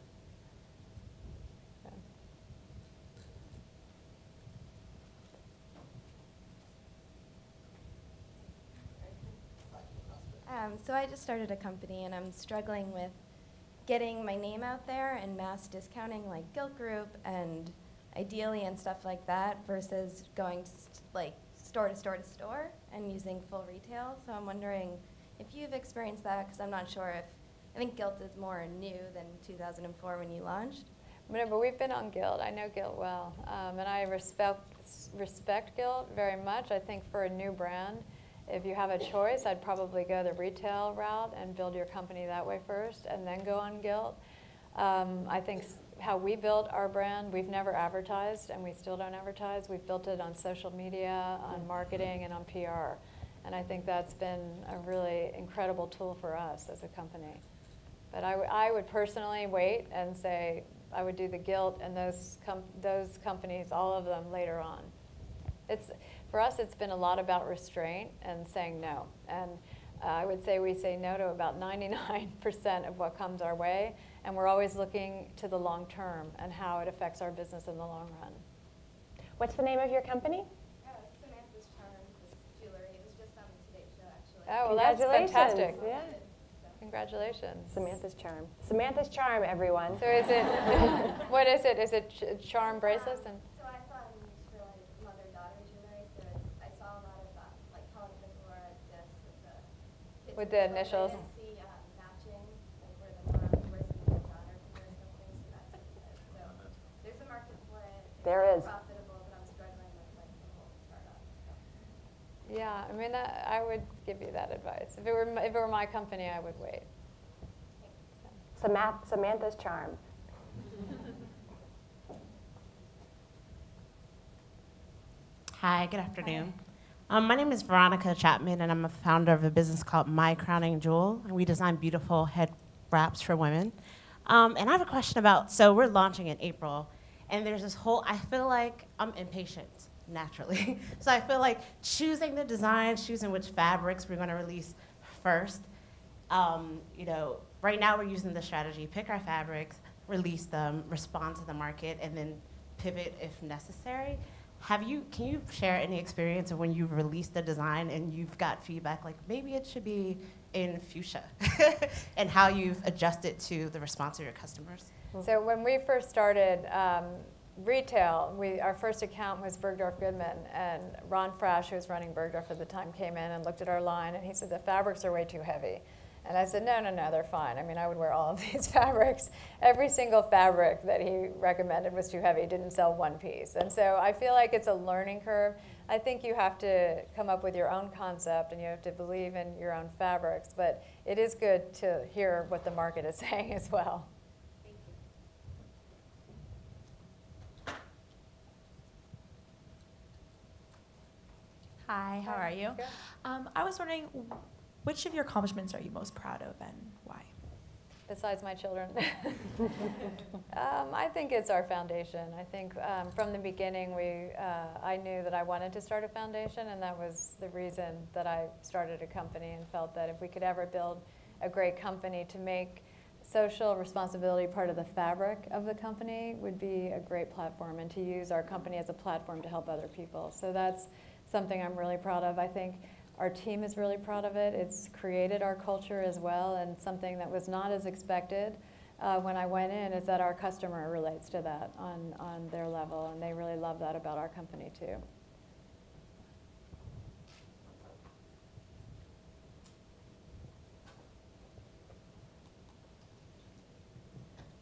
So I just started a company, and I'm struggling with getting my name out there and mass discounting like Gilt Group and Ideally and stuff like that versus going like store to store to store and using full retail. So I'm wondering if you've experienced that, because I'm not sure if, I think Gilt is more new than 2004 when you launched. No, but we've been on Gilt. I know Gilt well, and I respect Gilt very much. I think for a new brand, if you have a choice, I'd probably go the retail route and build your company that way first and then go on Gilt. I think how we built our brand, we've never advertised, and we still don't advertise. We've built it on social media, on marketing, and on PR. And I think that's been a really incredible tool for us as a company. But I would personally wait and say I would do the Gilt and those companies, all of them, later on. For us, it's been a lot about restraint and saying no. And I would say we say no to about 99% of what comes our way, and we're always looking to the long term and how it affects our business in the long run. What's the name of your company? Samantha's Charm, this jewelry. It was just on the Today Show, actually. Oh, well, that's fantastic. Yeah. Congratulations. Samantha's Charm. Samantha's Charm, everyone. So is it, what is it? Is it charm bracelets? And So I saw it used for like mother-daughter jewelry. So I saw a lot of like Colin Before discs with the initials. I didn't see matching, like where the mom wears the daughter wears something. So that's what it is. So there's a market for it. There is. It's profitable, but I'm struggling with like the whole startup. Yeah, I mean, I would give you that advice. If it were my company, I would wait. Samantha's Charm. Hi, good afternoon. My name is Veronica Chapman, and I'm a founder of a business called My Crowning Jewel, and we design beautiful head wraps for women. And I have a question about, so we're launching in April, and there's this whole, I feel like I'm impatient, naturally. So I feel like choosing the designs, choosing which fabrics we're gonna release first. You know, right now we're using the strategy, pick our fabrics, release them, respond to the market, and then pivot if necessary. Can you share any experience of when you've released a design and you've got feedback like maybe it should be in fuchsia and how you've adjusted to the response of your customers? So when we first started retail, our first account was Bergdorf Goodman, and Ron Frasch, who was running Bergdorf at the time, came in and looked at our line, and he said, the fabrics are way too heavy. And I said, no, they're fine. I mean, I would wear all of these fabrics. Every single fabric that he recommended was too heavy, didn't sell one piece. And so I feel like it's a learning curve. I think you have to come up with your own concept, and you have to believe in your own fabrics. But it is good to hear what the market is saying as well. Thank you. Hi, how are you? Good. I was wondering, which of your accomplishments are you most proud of and why? Besides my children. I think it's our foundation. I think from the beginning, I knew that I wanted to start a foundation, and that was the reason that I started a company, and felt that if we could ever build a great company to make social responsibility part of the fabric of the company would be a great platform, and to use our company as a platform to help other people. So that's something I'm really proud of. I think our team is really proud of it. It's created our culture as well, and something that was not as expected when I went in is that our customer relates to that on their level, and they really love that about our company too.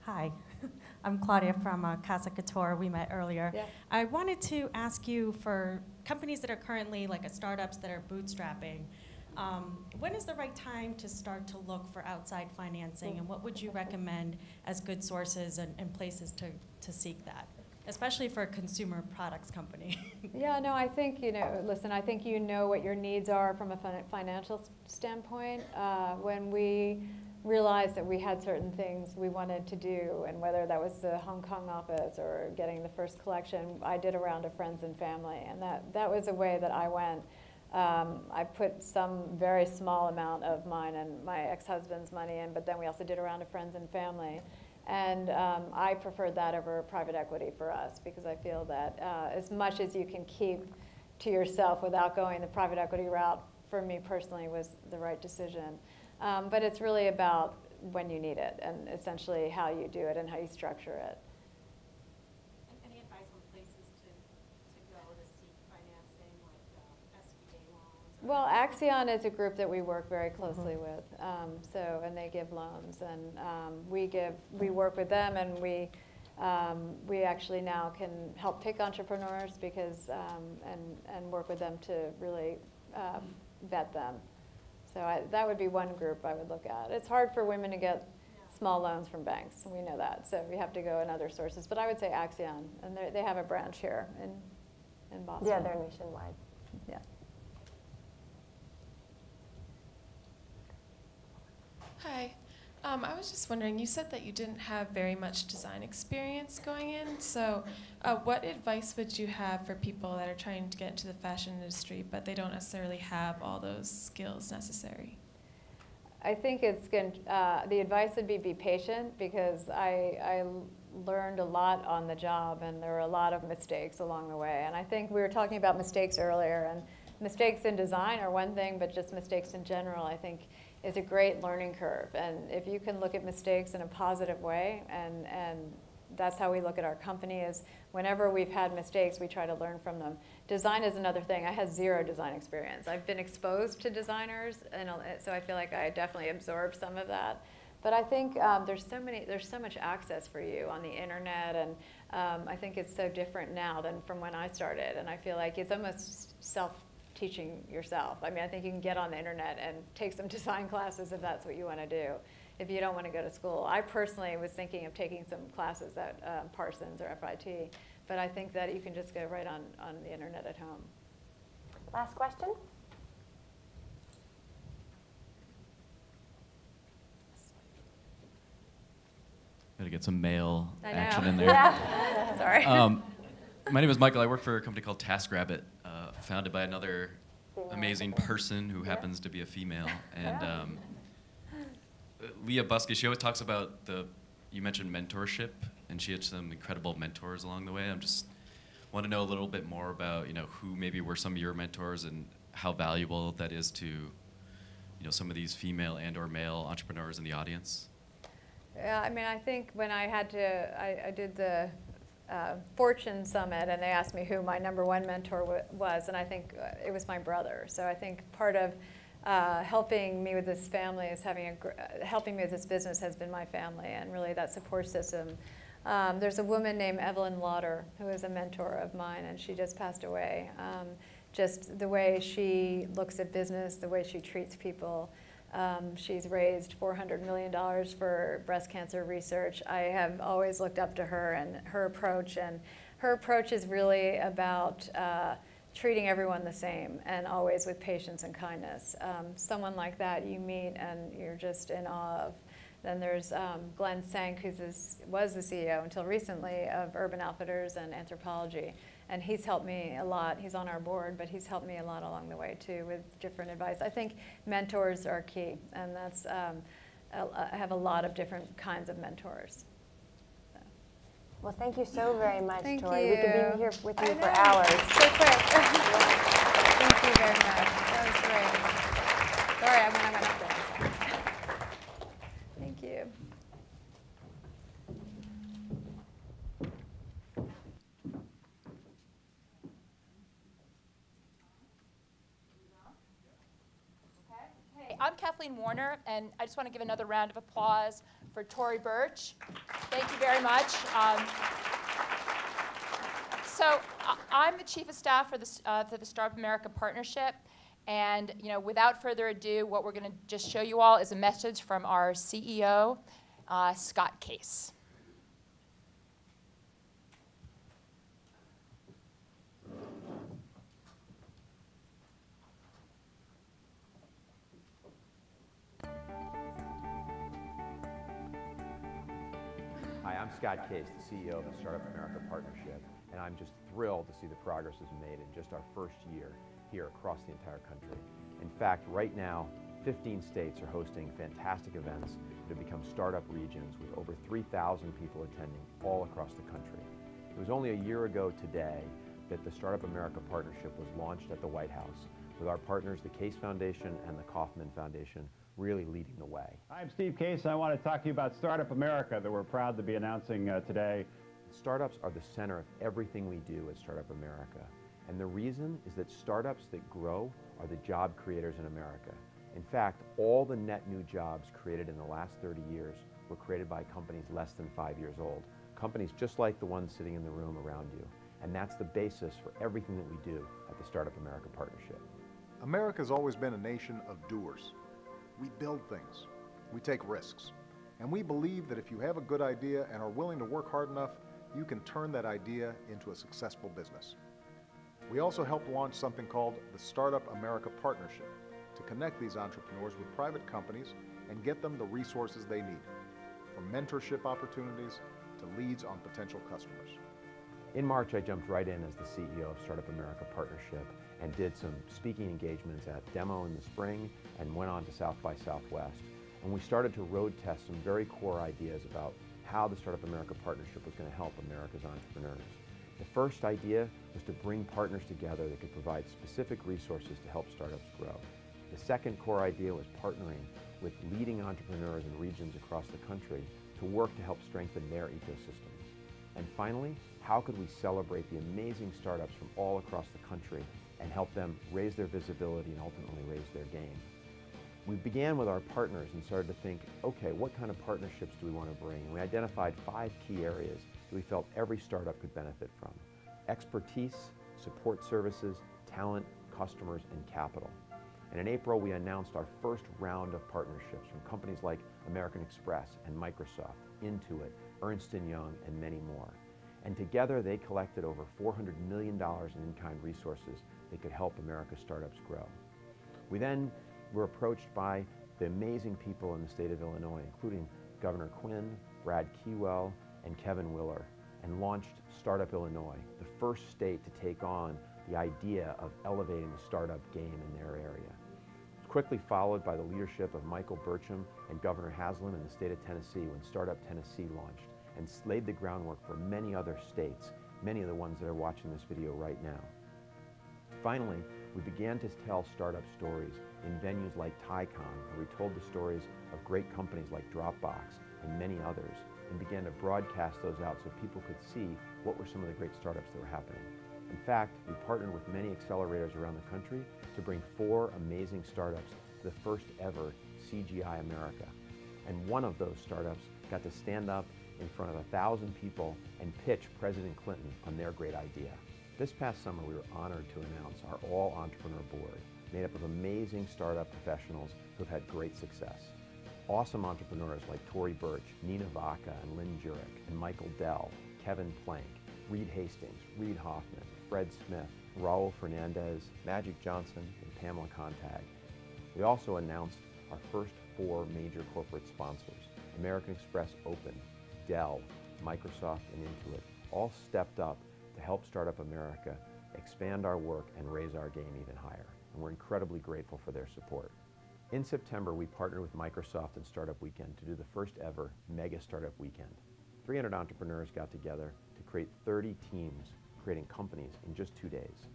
Hi, I'm Claudia from Casa Couture. We met earlier. Yeah. I wanted to ask you, for companies that are currently like startups that are bootstrapping, when is the right time to start to look for outside financing, and what would you recommend as good sources and places to seek that, especially for a consumer products company? Yeah, no, I think, listen, I think you know what your needs are from a financial standpoint. When we realized that we had certain things we wanted to do, and whether that was the Hong Kong office or getting the first collection, I did a round of friends and family, and that was a way that I went. I put some very small amount of mine and my ex-husband's money in, but then we also did a round of friends and family. And I preferred that over private equity for us, because I feel that as much as you can keep to yourself without going the private equity route, for me personally, was the right decision. But it's really about when you need it, and essentially how you do it and how you structure it. Any advice on places to go to seek financing, like SBA loans? Well, Axion is a group that we work very closely with, and they give loans, and we work with them, and we actually now can help pick entrepreneurs because and work with them to really vet them. So that would be one group I would look at. It's hard for women to get small loans from banks. We know that. So we have to go in other sources. But I would say Axion, and they have a branch here in Boston. Yeah, they're nationwide. Yeah. Hi. I was just wondering, you said that you didn't have very much design experience going in, so what advice would you have for people that are trying to get into the fashion industry, but they don't necessarily have all those skills necessary? I think the advice would be patient, because I learned a lot on the job, and there were a lot of mistakes along the way. And I think we were talking about mistakes earlier, and mistakes in design are one thing, but just mistakes in general, I think, is a great learning curve. And if you can look at mistakes in a positive way, and that's how we look at our company, is whenever we've had mistakes, we try to learn from them. Design is another thing. I had zero design experience. I've been exposed to designers, and so I feel like I definitely absorbed some of that. But I think there's so much access for you on the internet, and I think it's so different now than from when I started. And I feel like it's almost self-teaching yourself. I mean, I think you can get on the internet and take some design classes if that's what you want to do, if you don't want to go to school. I personally was thinking of taking some classes at Parsons or FIT, but I think that you can just go right on the internet at home. Last question? get some male I know. action in there. Yeah. Sorry. My name is Michael. I work for a company called TaskRabbit, founded by another amazing person who happens to be a female. And Leah Buskey, she always talks about you mentioned mentorship, and she had some incredible mentors along the way. I'm just want to know a little bit more about, who maybe were some of your mentors and how valuable that is to, some of these female and or male entrepreneurs in the audience. Yeah, I mean, I think when I did the Fortune Summit, and they asked me who my #1 mentor was, and I think it was my brother. So I think part of helping me with this family is helping me with this business has been my family, and really that support system. There's a woman named Evelyn Lauder who is a mentor of mine, and she just passed away. Just the way she looks at business, the way she treats people. She's raised $400 million for breast cancer research. I have always looked up to her and her approach is really about treating everyone the same and always with patience and kindness. Someone like that you meet and you're just in awe of. Then there's Glenn Sank, who was the CEO until recently of Urban Outfitters and Anthropology. And he's helped me a lot. He's on our board, but he's helped me a lot along the way too with different advice. I think mentors are key, and that's I have a lot of different kinds of mentors. So. Well, thank you so very much, Thank Tory. you. We could be here with you for hours. So quick. Thank you very much. That was great. Sorry, I went up there. Thank you. I'm Kathleen Warner, and I just want to give another round of applause for Tory Burch. Thank you very much. So I'm the Chief of Staff for the Startup America Partnership, and without further ado, what we're going to just show you all is a message from our CEO, Scott Case. Hi, I'm Scott Case, the CEO of the Startup America Partnership, and I'm just thrilled to see the progress is made in just our first year here across the entire country. In fact, right now, 15 states are hosting fantastic events that have become startup regions with over 3,000 people attending all across the country. It was only a year ago today that the Startup America Partnership was launched at the White House with our partners, the Case Foundation and the Kauffman Foundation, really leading the way. I'm Steve Case, and I want to talk to you about Startup America that we're proud to be announcing today. Startups are the center of everything we do at Startup America. And the reason is that startups that grow are the job creators in America. In fact, all the net new jobs created in the last 30 years were created by companies less than 5 years old. Companies just like the ones sitting in the room around you. And that's the basis for everything that we do at the Startup America Partnership. America's always been a nation of doers. We build things, we take risks, and we believe that if you have a good idea and are willing to work hard enough, you can turn that idea into a successful business. We also help launch something called the Startup America Partnership to connect these entrepreneurs with private companies and get them the resources they need, from mentorship opportunities to leads on potential customers. In March, I jumped right in as the CEO of Startup America Partnership and did some speaking engagements at Demo in the spring and went on to South by Southwest. And we started to road test some very core ideas about how the Startup America Partnership was going to help America's entrepreneurs. The first idea was to bring partners together that could provide specific resources to help startups grow. The second core idea was partnering with leading entrepreneurs in regions across the country to work to help strengthen their ecosystems. And finally, how could we celebrate the amazing startups from all across the country and help them raise their visibility and ultimately raise their game? We began with our partners and started to think, okay, what kind of partnerships do we want to bring? And we identified 5 key areas that we felt every startup could benefit from: expertise, support services, talent, customers, and capital. And in April, we announced our first round of partnerships from companies like American Express and Microsoft, Intuit, Ernst & Young, and many more. And together, they collected over $400 million in in-kind resources that could help America's startups grow. We then were approached by the amazing people in the state of Illinois, including Governor Quinn, Brad Keywell, and Kevin Willer, and launched Startup Illinois, the first state to take on the idea of elevating the startup game in their area. It was quickly followed by the leadership of Michael Burcham and Governor Haslam in the state of Tennessee when Startup Tennessee launched, and laid the groundwork for many other states, many of the ones that are watching this video right now. Finally, we began to tell startup stories in venues like TiCon, where we told the stories of great companies like Dropbox and many others, and began to broadcast those out so people could see what were some of the great startups that were happening. In fact, we partnered with many accelerators around the country to bring 4 amazing startups to the first ever CGI America. And one of those startups got to stand up in front of 1,000 people and pitch President Clinton on their great idea. This past summer, we were honored to announce our all-entrepreneur board, made up of amazing startup professionals who have had great success. Awesome entrepreneurs like Tory Burch, Nina Vaca, and Lynn Jurek, and Michael Dell, Kevin Plank, Reed Hastings, Reed Hoffman, Fred Smith, Raul Fernandez, Magic Johnson, and Pamela Contag. We also announced our first 4 major corporate sponsors, American Express Open, Dell, Microsoft, and Intuit, all stepped up to help Startup America expand our work and raise our game even higher. And we're incredibly grateful for their support. In September, we partnered with Microsoft and Startup Weekend to do the first ever Mega Startup Weekend. 300 entrepreneurs got together to create 30 teams creating companies in just 2 days.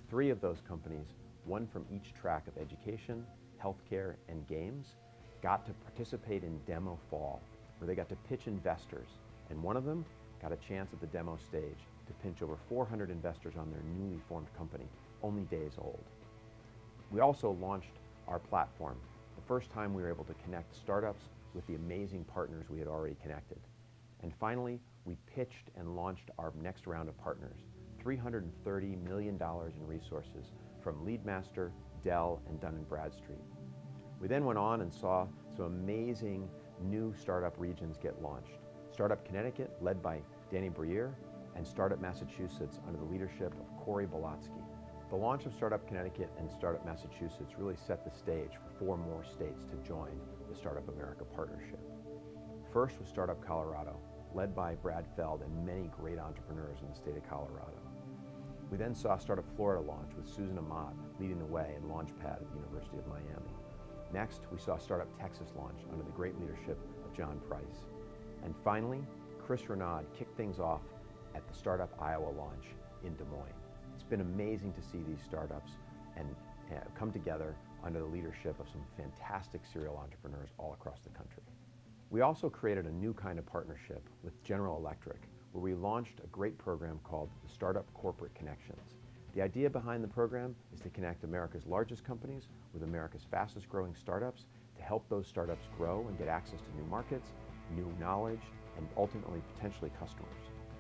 3 of those companies, one from each track of education, healthcare, and games, got to participate in Demo Fall, where they got to pitch investors, and one of them got a chance at the demo stage to pinch over 400 investors on their newly formed company, only days old. We also launched our platform, the first time we were able to connect startups with the amazing partners we had already connected. And finally, we pitched and launched our next round of partners, $330 million in resources from Leadmaster, Dell, and Dun & Bradstreet. We then went on and saw some amazing new startup regions get launched. Startup Connecticut, led by Danny Breer, and Startup Massachusetts under the leadership of Cory Bolotsky. The launch of Startup Connecticut and Startup Massachusetts really set the stage for 4 more states to join the Startup America partnership. First was Startup Colorado, led by Brad Feld and many great entrepreneurs in the state of Colorado. We then saw Startup Florida launch with Susan Amat leading the way in Launchpad at the University of Miami. Next, we saw Startup Texas launch under the great leadership of John Price. And finally, Chris Renaud kicked things off at the Startup Iowa launch in Des Moines. It's been amazing to see these startups and come together under the leadership of some fantastic serial entrepreneurs all across the country. We also created a new kind of partnership with General Electric, where we launched a great program called the Startup Corporate Connections. The idea behind the program is to connect America's largest companies with America's fastest growing startups to help those startups grow and get access to new markets, new knowledge, and ultimately potentially customers.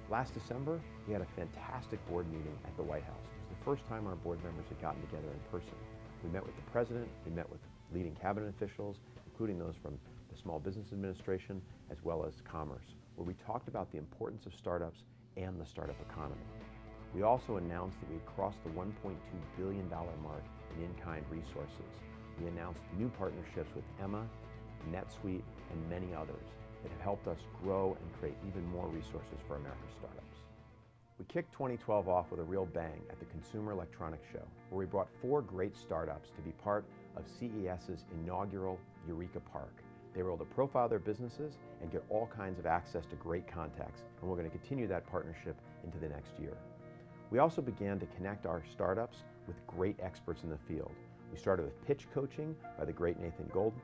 Last December, we had a fantastic board meeting at the White House. It was the first time our board members had gotten together in person. We met with the president, we met with leading cabinet officials, including those from the Small Business Administration, as well as Commerce, where we talked about the importance of startups and the startup economy. We also announced that we had crossed the $1.2 billion mark in in-kind resources. We announced new partnerships with Emma, NetSuite, and many others that have helped us grow and create even more resources for America's startups. We kicked 2012 off with a real bang at the Consumer Electronics Show, where we brought 4 great startups to be part of CES's inaugural Eureka Park. They were able to profile their businesses and get all kinds of access to great contacts, and we're going to continue that partnership into the next year. We also began to connect our startups with great experts in the field. We started with pitch coaching by the great Nathan Golden,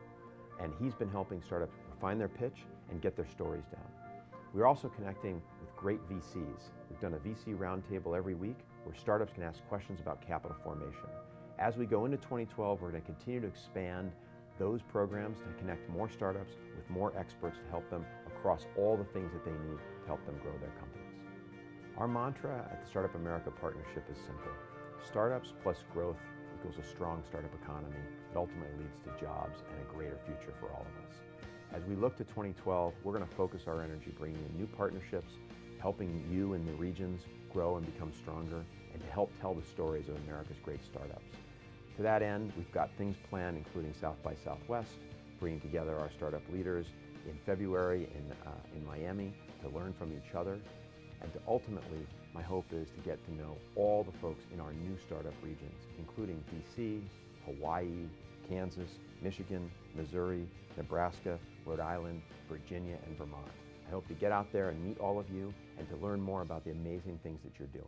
and he's been helping startups refine their pitch and get their stories down. We're also connecting with great VCs. We've done a VC roundtable every week where startups can ask questions about capital formation. As we go into 2012, we're going to continue to expand those programs to connect more startups with more experts to help them across all the things that they need to help them grow their companies. Our mantra at the Startup America Partnership is simple. Startups plus growth equals a strong startup economy that ultimately leads to jobs and a greater future for all of us. As we look to 2012, we're going to focus our energy bringing in new partnerships, helping you in the regions grow and become stronger, and to help tell the stories of America's great startups. To that end, we've got things planned including South by Southwest, bringing together our startup leaders in February in Miami to learn from each other. And to ultimately, my hope is to get to know all the folks in our new startup regions, including DC, Hawaii, Kansas, Michigan, Missouri, Nebraska, Rhode Island, Virginia, and Vermont. I hope to get out there and meet all of you and to learn more about the amazing things that you're doing.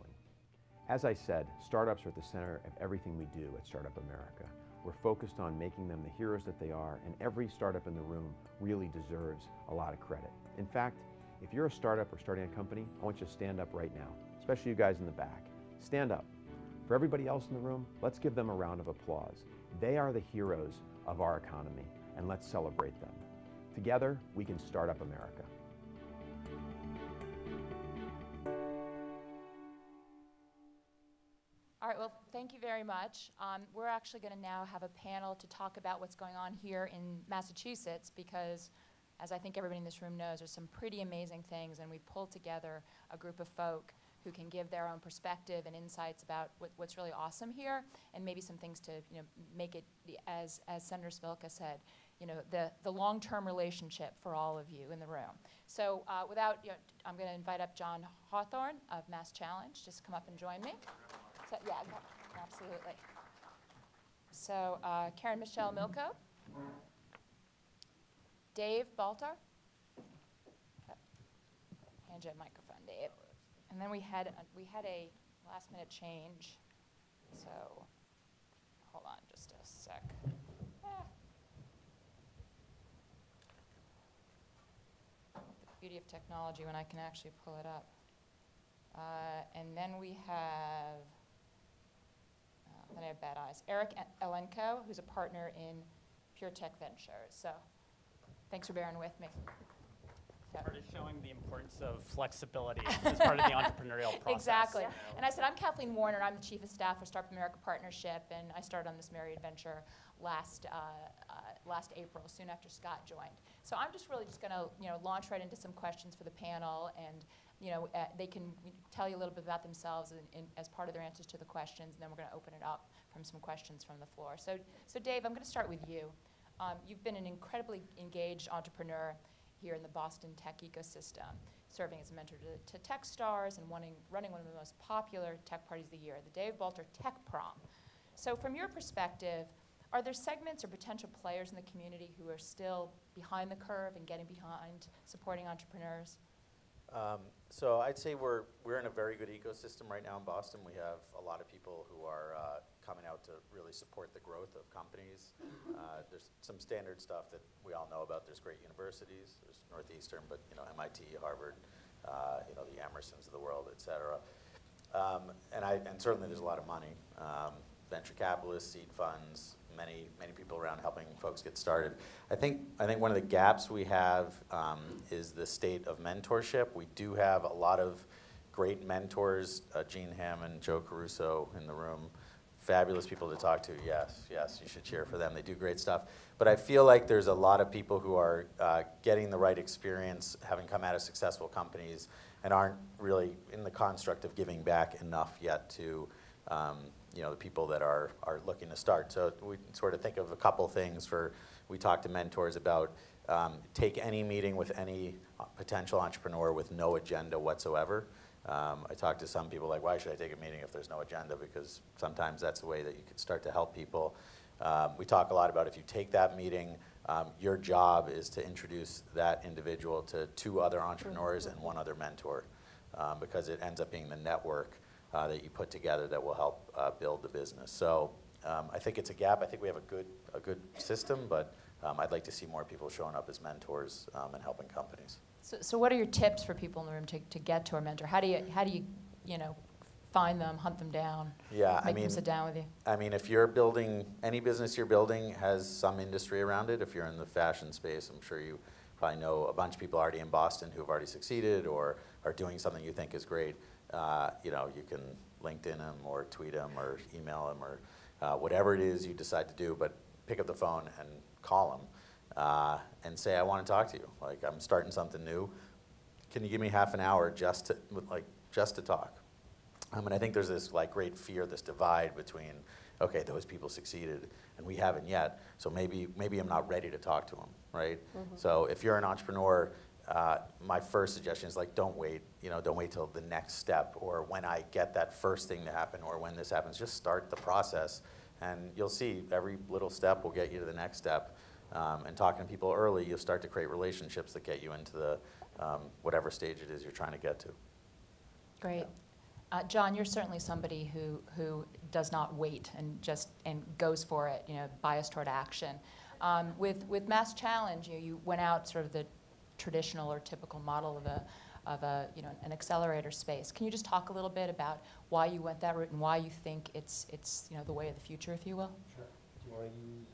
As I said, startups are at the center of everything we do at Startup America. We're focused on making them the heroes that they are, and every startup in the room really deserves a lot of credit. In fact, if you're a startup or starting a company, I want you to stand up right now, especially you guys in the back. Stand up. For everybody else in the room, let's give them a round of applause. They are the heroes of our economy, and let's celebrate them. Together, we can start up America. All right, well, thank you very much. We're actually going to now have a panel to talk about what's going on here in Massachusetts because, as I think everybody in this room knows, there's some pretty amazing things, and we've pulled together a group of folk who can give their own perspective and insights about what's really awesome here, and maybe some things to make it, as Senator Spilka said, the long-term relationship for all of you in the room. So I'm going to invite up John Hawthorne of Mass Challenge. Just come up and join me. So, yeah, absolutely. So Karen Michelle Milko, Dave Baltar. Hand you a microphone, Dave. And then we had a last-minute change. So hold on just a sec. The beauty of technology when I can actually pull it up. And then we have. Then I have bad eyes. Eric Elenko, who's a partner in Pure Tech Ventures. So thanks for bearing with me. Part of showing the importance of flexibility as part of the entrepreneurial process. Exactly. And I said, I'm Kathleen Warner. I'm the Chief of Staff for Startup America Partnership, and I started on this merry adventure last April, soon after Scott joined. So I'm just really just going to launch right into some questions for the panel, and they can tell you a little bit about themselves as part of their answers to the questions, and then we're going to open it up from some questions from the floor. So Dave, I'm going to start with you. You've been an incredibly engaged entrepreneur here in the Boston tech ecosystem, serving as a mentor to tech stars and running one of the most popular tech parties of the year, the Dave Baltar Tech Prom. So from your perspective, are there segments or potential players in the community who are still behind the curve and getting behind supporting entrepreneurs? So I'd say we're in a very good ecosystem right now in Boston. We have a lot of people who are coming out to really support the growth of companies. There's some standard stuff that we all know about. There's great universities. There's Northeastern, but MIT, Harvard, the Emersons of the world, et cetera. And certainly there's a lot of money. Venture capitalists, seed funds, many people around helping folks get started. I think one of the gaps we have is the state of mentorship. We do have a lot of great mentors, Gene Hammond, Joe Caruso in the room, fabulous people to talk to. Yes, you should cheer for them. They do great stuff. But I feel like there's a lot of people who are getting the right experience, having come out of successful companies, and aren't really in the construct of giving back enough yet to the people that are looking to start. So we sort of think of a couple things we talk to mentors about, take any meeting with any potential entrepreneur with no agenda whatsoever. I talk to some people like, why should I take a meeting if there's no agenda? Because sometimes that's a way that you can start to help people. We talk a lot about if you take that meeting, your job is to introduce that individual to 2 other entrepreneurs and 1 other mentor, because it ends up being the network that you put together that will help build the business. So I think it's a gap. I think we have a good system, but I'd like to see more people showing up as mentors and helping companies. So what are your tips for people in the room to get to a mentor? How do you find them, hunt them down, make them sit down with you? I mean, if you're building, any business you're building has some industry around it. If you're in the fashion space, I'm sure you probably know a bunch of people already in Boston who have already succeeded or are doing something you think is great. You can LinkedIn them or tweet them or email them or whatever it is you decide to do, but pick up the phone and call them and say, I want to talk to you. Like, I'm starting something new. Can you give me half an hour just to talk? And I think there's this great fear, this divide between okay, those people succeeded and we haven't yet, so maybe I'm not ready to talk to them, right? So if you're an entrepreneur, my first suggestion is like, don't wait, don't wait till the next step or when I get that first thing to happen or when this happens. Just start the process and you'll see every little step will get you to the next step. And talking to people early, you'll start to create relationships that get you into the whatever stage it is you're trying to get to. Great. John, you're certainly somebody who does not wait and goes for it, biased toward action. With Mass Challenge, you went out sort of the traditional or typical model of an accelerator space. Can you just talk a little bit about why you went that route and why you think it's the way of the future, if you will? Sure. Do you want to use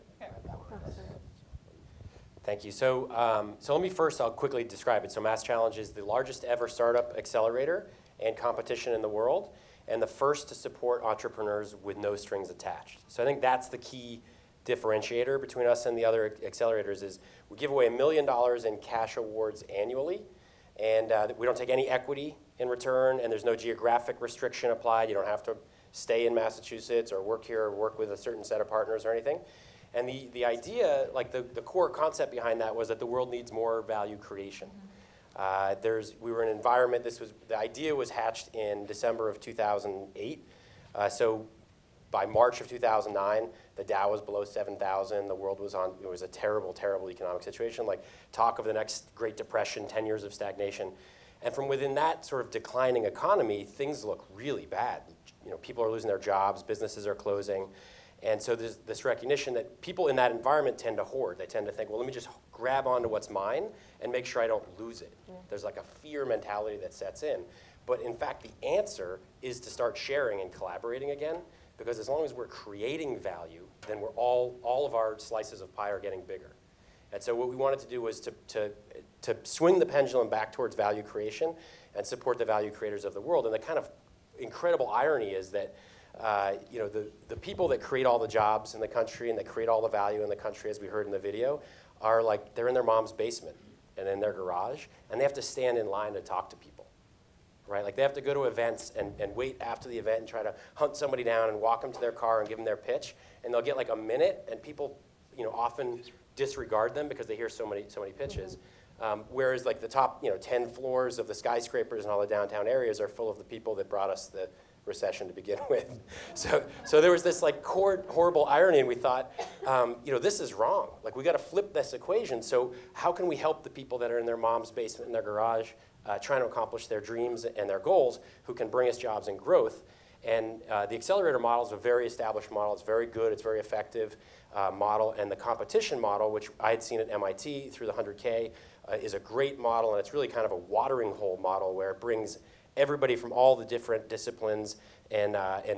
Thank you. So let me first, I'll quickly describe it. So Mass Challenge is the largest ever startup accelerator and competition in the world, and the first to support entrepreneurs with no strings attached. So I think that's the key differentiator between us and the other accelerators is we give away $1 million in cash awards annually, and we don't take any equity in return, and there's no geographic restriction applied. You don't have to stay in Massachusetts or work here or work with a certain set of partners or anything. And the idea, like the core concept behind that was that the world needs more value creation. We were in an environment, the idea was hatched in December of 2008. So by March of 2009, the Dow was below 7,000. The world was it was a terrible, terrible economic situation, like talk of the next Great Depression, 10 years of stagnation. And from within that sort of declining economy, things look really bad. People are losing their jobs, businesses are closing. And so there's this recognition that people in that environment tend to hoard. They tend to think, well, let me just grab onto what's mine and make sure I don't lose it. Yeah. There's like a fear mentality that sets in. But in fact, the answer is to start sharing and collaborating again, because as long as we're creating value, then we're all of our slices of pie are getting bigger. And so what we wanted to do was to swing the pendulum back towards value creation and support the value creators of the world. And the kind of incredible irony is that the people that create all the jobs in the country and that create all the value in the country, as we heard in the video, are like, they're in their mom's basement and in their garage, and they have to stand in line to talk to people, right? Like they have to go to events and wait after the event and try to hunt somebody down and walk them to their car and give them their pitch, and they'll get like a minute, and people often disregard them because they hear so many pitches. Whereas like the top 10 floors of the skyscrapers and all the downtown areas are full of the people that brought us the recession to begin with. So there was this like horrible irony, and we thought, this is wrong. Like we got to flip this equation. So how can we help the people that are in their mom's basement, in their garage, trying to accomplish their dreams and their goals, who can bring us jobs and growth? And the accelerator model is a very established model. It's very good. It's very effective model. And the competition model, which I had seen at MIT through the 100K, is a great model. And it's really kind of a watering hole model where it brings everybody from all the different disciplines and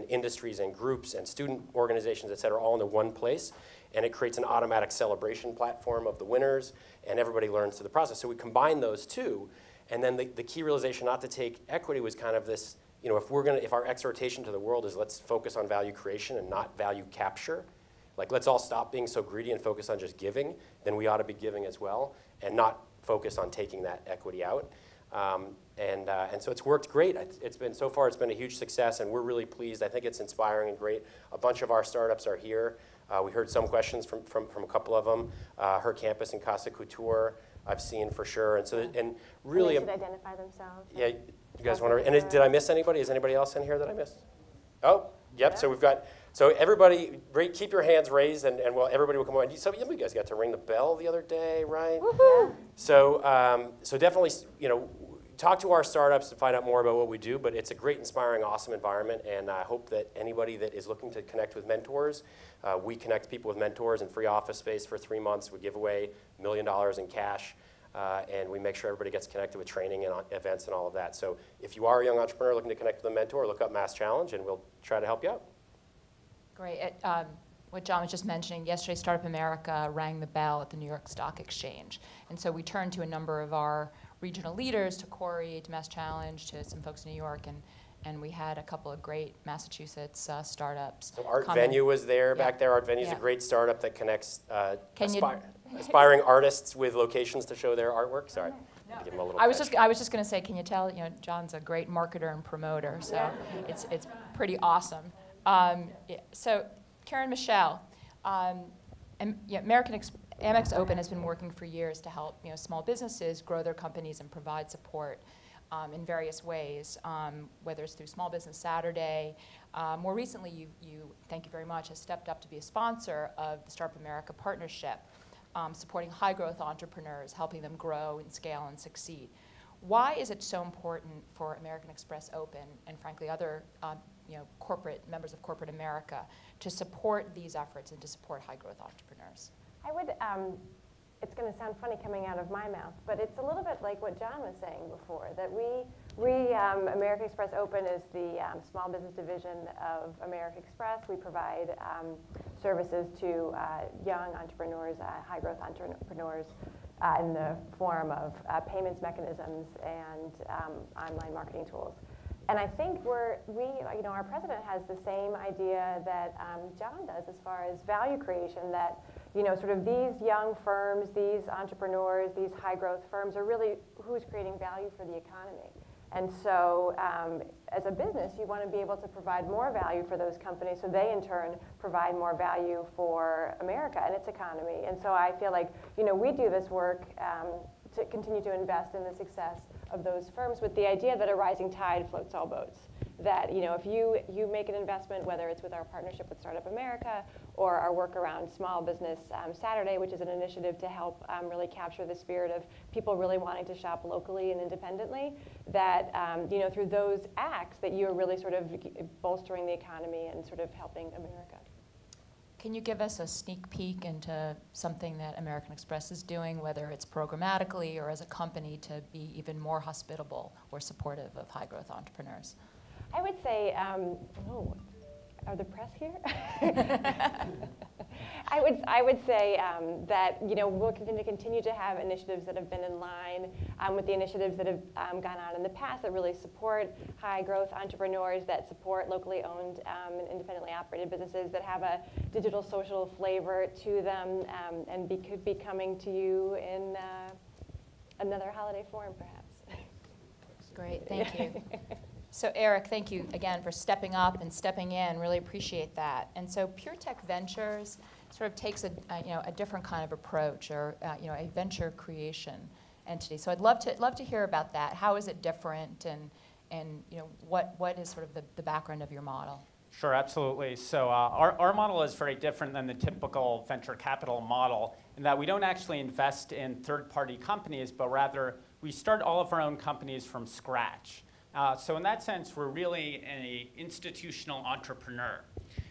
industries and groups and student organizations, et cetera, all into one place. And it creates an automatic celebration platform of the winners, and everybody learns through the process. So we combine those two. And then the key realization not to take equity was kind of this, if our exhortation to the world is let's focus on value creation and not value capture, like let's all stop being so greedy and focus on just giving, then we ought to be giving as well, and not focus on taking that equity out. And so it's worked great. So far it's been a huge success, and we're really pleased. I think it's inspiring and great. A bunch of our startups are here. We heard some questions from a couple of them. Her campus in Casa Couture, I've seen for sure. And really, and they should identify themselves. Yeah, you guys want to? And did I miss anybody? Is anybody else in here that I missed? Oh, yep. Yeah. So we've got. So everybody, keep your hands raised, and well, everybody will come on. Some of you guys got to ring the bell the other day, right? Woohoo! So definitely, talk to our startups to find out more about what we do. But it's a great, inspiring, awesome environment, and I hope that anybody that is looking to connect with mentors, we connect people with mentors and free office space for 3 months. We give away $1 million in cash. And we make sure everybody gets connected with training and events and all of that. So if you are a young entrepreneur looking to connect with a mentor, look up Mass Challenge, and we'll try to help you out. Great. What John was just mentioning, yesterday Startup America rang the bell at the New York Stock Exchange. And so we turned to a number of our regional leaders, to Corey, to Mass Challenge, to some folks in New York, and we had a couple of great Massachusetts startups. So Art Venue was there back there. Art Venue is a great startup that connects aspiring artists with locations to show their artwork. Sorry. No. Give him a little I was just going to say, can you tell? John's a great marketer and promoter, so it's pretty awesome. So Karen, Michelle, Amex Open has been working for years to help small businesses grow their companies and provide support in various ways, whether it's through Small Business Saturday. More recently, you, thank you very much, has stepped up to be a sponsor of the Startup America Partnership, supporting high-growth entrepreneurs, helping them grow and scale and succeed. Why is it so important for American Express Open and, frankly, other corporate members of corporate America to support these efforts and to support high-growth entrepreneurs? I would, it's going to sound funny coming out of my mouth, but it's a little bit like what John was saying before, that American Express Open is the small business division of American Express. We provide services to young entrepreneurs, high-growth entrepreneurs, in the form of payments mechanisms and online marketing tools. And I think our president has the same idea that John does as far as value creation, that sort of these young firms, these entrepreneurs, these high-growth firms are really who's creating value for the economy. And so as a business, you want to be able to provide more value for those companies so they, in turn, provide more value for America and its economy. And so I feel like we do this work to continue to invest in the success of those firms with the idea that a rising tide floats all boats. That if you make an investment, whether it's with our partnership with Startup America or our work around Small Business Saturday, which is an initiative to help really capture the spirit of people really wanting to shop locally and independently, that through those acts that you're really sort of bolstering the economy and sort of helping America. Can you give us a sneak peek into something that American Express is doing, whether it's programmatically or as a company, to be even more hospitable or supportive of high-growth entrepreneurs? I would say, are the press here? I would say that we're going to continue to have initiatives that have been in line with the initiatives that have gone on in the past that really support high-growth entrepreneurs, that support locally owned and independently operated businesses, that have a digital social flavor to them, and could be coming to you in another holiday forum, perhaps. Great, thank you. So Eric, thank you again for stepping up and stepping in. Really appreciate that. And so PureTech Ventures sort of takes a different kind of approach, or a venture creation entity. So I'd love to hear about that. How is it different, and what is sort of the background of your model? Sure, absolutely. So our model is very different than the typical venture capital model in that we don't actually invest in third-party companies, but rather we start all of our own companies from scratch. So in that sense, we're really an institutional entrepreneur.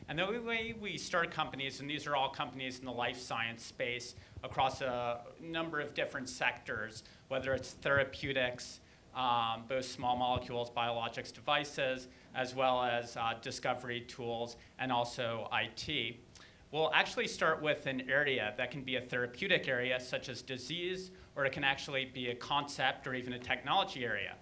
And the way we start companies, and these are all companies in the life science space across a number of different sectors, whether it's therapeutics, both small molecules, biologics, devices, as well as discovery tools, and also IT. We'll actually start with an area that can be a therapeutic area, such as disease, or it can actually be a concept or even a technology area.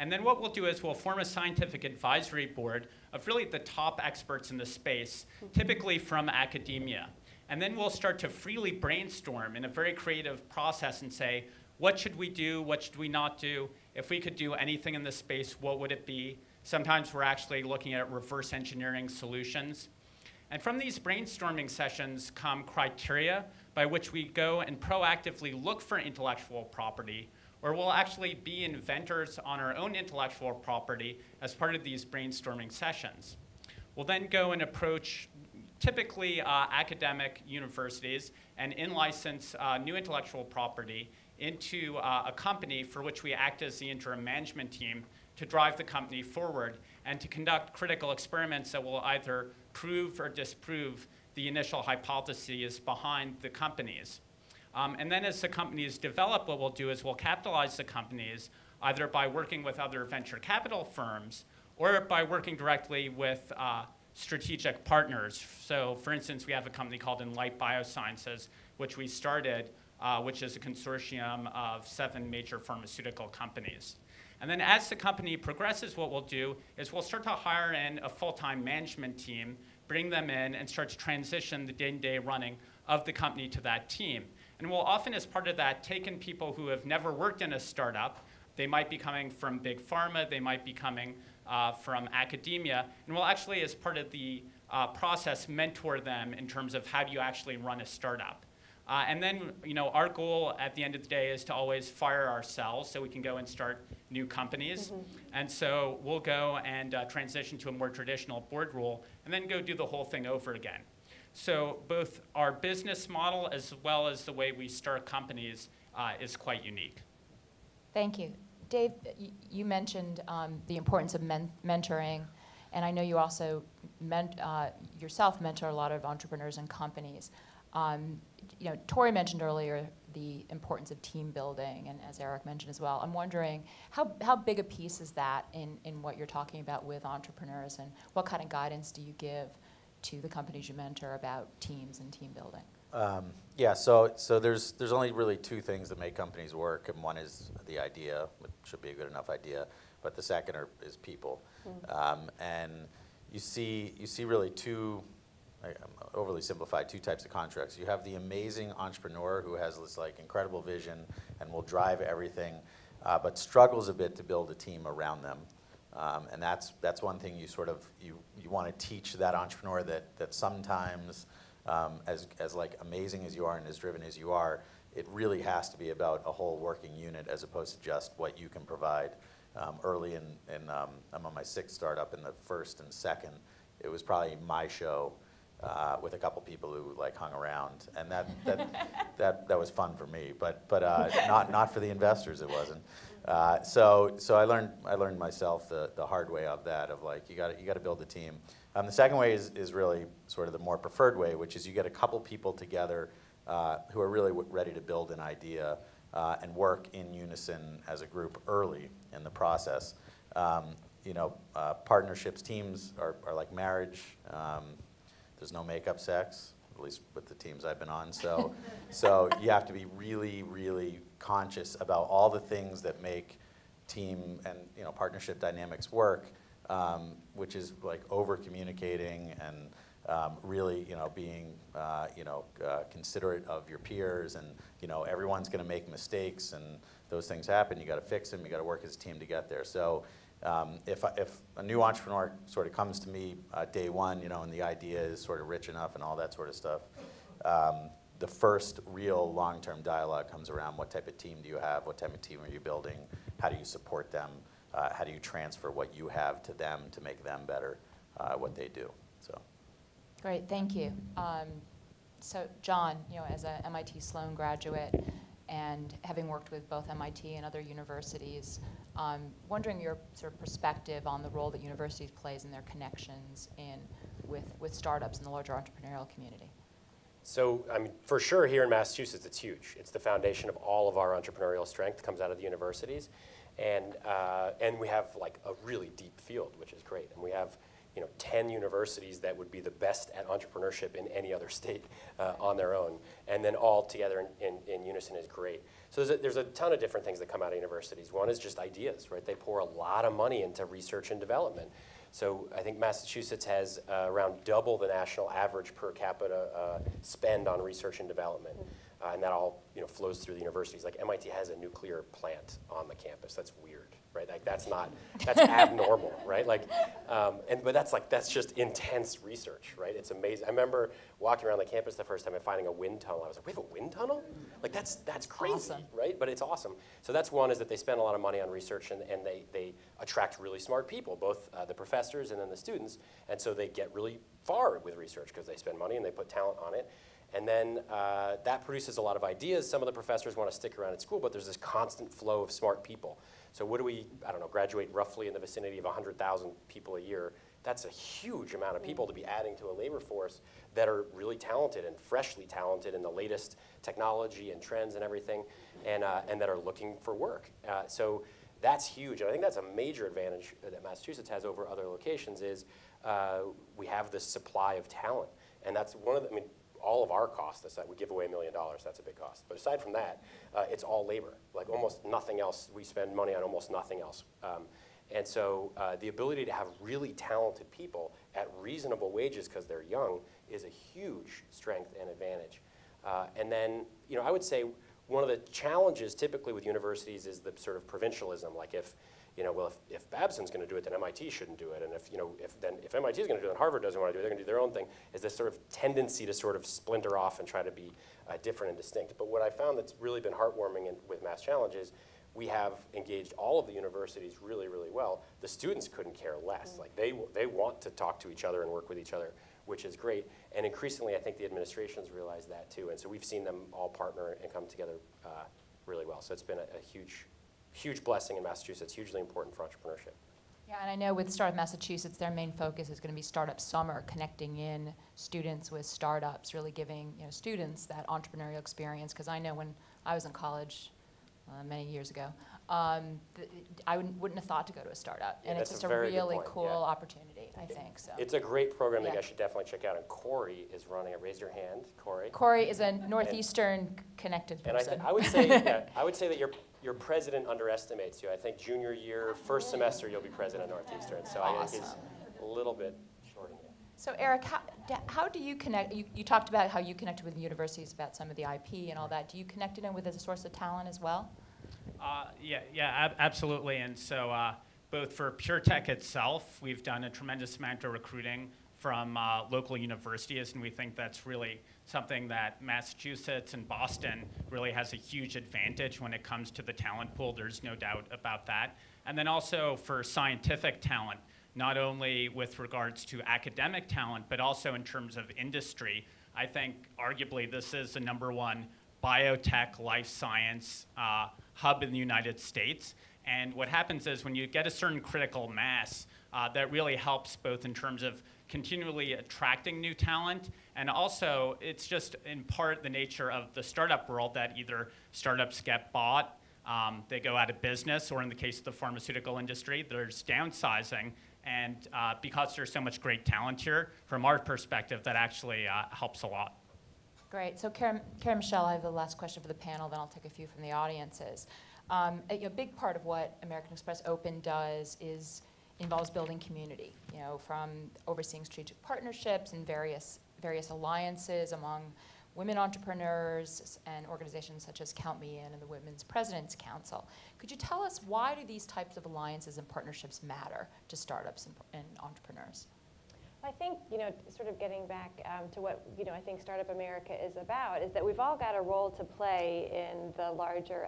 And then what we'll do is we'll form a scientific advisory board of really the top experts in the space, typically from academia. And then we'll start to freely brainstorm in a very creative process and say, what should we do? What should we not do? If we could do anything in this space, what would it be? Sometimes we're actually looking at reverse engineering solutions. And from these brainstorming sessions come criteria by which we go and proactively look for intellectual property, or we'll actually be inventors on our own intellectual property as part of these brainstorming sessions. We'll then go and approach typically academic universities and in-license new intellectual property into a company for which we act as the interim management team to drive the company forward and to conduct critical experiments that will either prove or disprove the initial hypotheses behind the companies. And then as the companies develop, what we'll do is we'll capitalize the companies either by working with other venture capital firms or by working directly with strategic partners. So for instance, we have a company called Enlight Biosciences, which we started, which is a consortium of 7 major pharmaceutical companies. And then as the company progresses, what we'll do is we'll start to hire in a full-time management team, bring them in, and start to transition the day-to-day running of the company to that team. And we'll often, as part of that, take in people who have never worked in a startup. They might be coming from big pharma. They might be coming from academia. And we'll actually, as part of the process, mentor them in terms of how do you actually run a startup. And then, our goal at the end of the day is to always fire ourselves so we can go and start new companies. And so we'll go and transition to a more traditional board role and then go do the whole thing over again. So both our business model as well as the way we start companies is quite unique. Thank you. Dave, you mentioned the importance of mentoring, and I know you also yourself mentor a lot of entrepreneurs and companies. Tory mentioned earlier the importance of team building, and as Eric mentioned as well. I'm wondering how big a piece is that in what you're talking about with entrepreneurs, and what kind of guidance do you give to the companies you mentor about teams and team building? Yeah, so there's only really two things that make companies work, and one is the idea, which should be a good enough idea, but the second is people. And you see really two, overly simplified, two types of contracts. You have the amazing entrepreneur who has this incredible vision and will drive everything, but struggles a bit to build a team around them. And that's one thing you want to teach that entrepreneur, that sometimes as amazing as you are and as driven as you are, it really has to be about a whole working unit as opposed to just what you can provide. Early I'm on my 6th startup. In the first and second, it was probably my show with a couple people who hung around, and that was fun for me, but not for the investors. It wasn't. So I learned myself the hard way of that, of you got to build a team. The second way is really sort of the more preferred way, which is you get a couple people together who are really ready to build an idea and work in unison as a group early in the process. Partnerships, teams are like marriage. There's no makeup sex, at least with the teams I've been on. So you have to be really, really conscious about all the things that make team and partnership dynamics work, which is over communicating and really being considerate of your peers, and everyone's going to make mistakes, and those things happen. You got to fix them. You got to work as a team to get there. So if a new entrepreneur sort of comes to me day one, and the idea is sort of rich enough and all that sort of stuff, the first real long-term dialogue comes around: what type of team do you have? What type of team are you building? How do you support them? How do you transfer what you have to them to make them better at what they do? So. Great, thank you. So John, as a MIT Sloan graduate and having worked with both MIT and other universities, wondering your sort of perspective on the role that universities plays in their connections with startups in the larger entrepreneurial community. So, for sure here in Massachusetts, it's huge. It's the foundation of all of our entrepreneurial strength comes out of the universities. And we have a really deep field, which is great. And we have 10 universities that would be the best at entrepreneurship in any other state on their own. And then all together in unison is great. So there's a ton of different things that come out of universities. One is just ideas, right? They pour a lot of money into research and development. So I think Massachusetts has around double the national average per capita spend on research and development. And that all flows through the universities. MIT has a nuclear plant on the campus. That's weird, right? That's abnormal, right? But that's just intense research, right? It's amazing. I remember walking around the campus the first time and finding a wind tunnel. I was like, we have a wind tunnel? That's crazy, awesome. Right? But it's awesome. So that's one, is that they spend a lot of money on research, and they attract really smart people, both the professors and then the students. And so they get really far with research because they spend money and they put talent on it. And then that produces a lot of ideas. Some of the professors want to stick around at school, but there's this constant flow of smart people. So what do we, graduate roughly in the vicinity of 100,000 people a year. That's a huge amount of people to be adding to a labor force that are really talented and freshly talented in the latest technology and trends and everything, and that are looking for work. So that's huge. And I think that's a major advantage that Massachusetts has over other locations is we have this supply of talent. And that's one of the, all of our costs, we give away $1 million, that's a big cost. But aside from that, it's all labor. Almost nothing else, we spend money on almost nothing else. And so the ability to have really talented people at reasonable wages because they're young is a huge strength and advantage. And then, I would say one of the challenges typically with universities is the sort of provincialism, like if Babson's going to do it, then MIT shouldn't do it, and if MIT is going to do it, and Harvard doesn't want to do it, they're going to do their own thing. Is this sort of tendency to sort of splinter off and try to be different and distinct? But what I found that's really been heartwarming with Mass Challenge is we have engaged all of the universities really, really well. The students couldn't care less. Like they want to talk to each other and work with each other, which is great. And increasingly, I think the administrations realize that too. And so we've seen them all partner and come together really well. So it's been a huge blessing in Massachusetts, hugely important for entrepreneurship. Yeah, and I know with Startup Massachusetts, their main focus is going to be Startup Summer, connecting in students with startups, really giving students that entrepreneurial experience. Because I know when I was in college many years ago, I wouldn't have thought to go to a startup. Yeah, and it's just a really cool opportunity, I think. So it's a great program that you guys should definitely check out. And Corey is running it. Raise your hand, Corey. Corey is a Northeastern connected person. And I would say, I would say that your president underestimates you. I think junior year, first semester, you'll be president of Northeastern. So I think he's a little bit short of you. So Eric, how do you connect? You talked about how you connected with universities about some of the IP and all that. Do you connect it with as a source of talent as well? Absolutely. And so both for PureTech itself, we've done a tremendous amount of recruiting from local universities, and we think that's really something that Massachusetts and Boston really has a huge advantage when it comes to the talent pool. There's no doubt about that. And then also for scientific talent, not only with regards to academic talent, but also in terms of industry. I think arguably this is the #1 biotech life science hub in the United States. And what happens is when you get a certain critical mass, that really helps both in terms of continually attracting new talent, and also it's just in part the nature of the startup world that either startups get bought, they go out of business, or in the case of the pharmaceutical industry, there's downsizing. And because there's so much great talent here, from our perspective, that actually helps a lot. Great. So Karen Michelle, I have the last question for the panel, then I'll take a few from the audiences. A big part of what American Express Open does involves building community, from overseeing strategic partnerships and various alliances among women entrepreneurs and organizations such as Count Me In and the Women's President's Council. Could you tell us, why do these types of alliances and partnerships matter to startups and entrepreneurs? I think, sort of getting back to what, I think Startup America is about, is that we've all got a role to play in the larger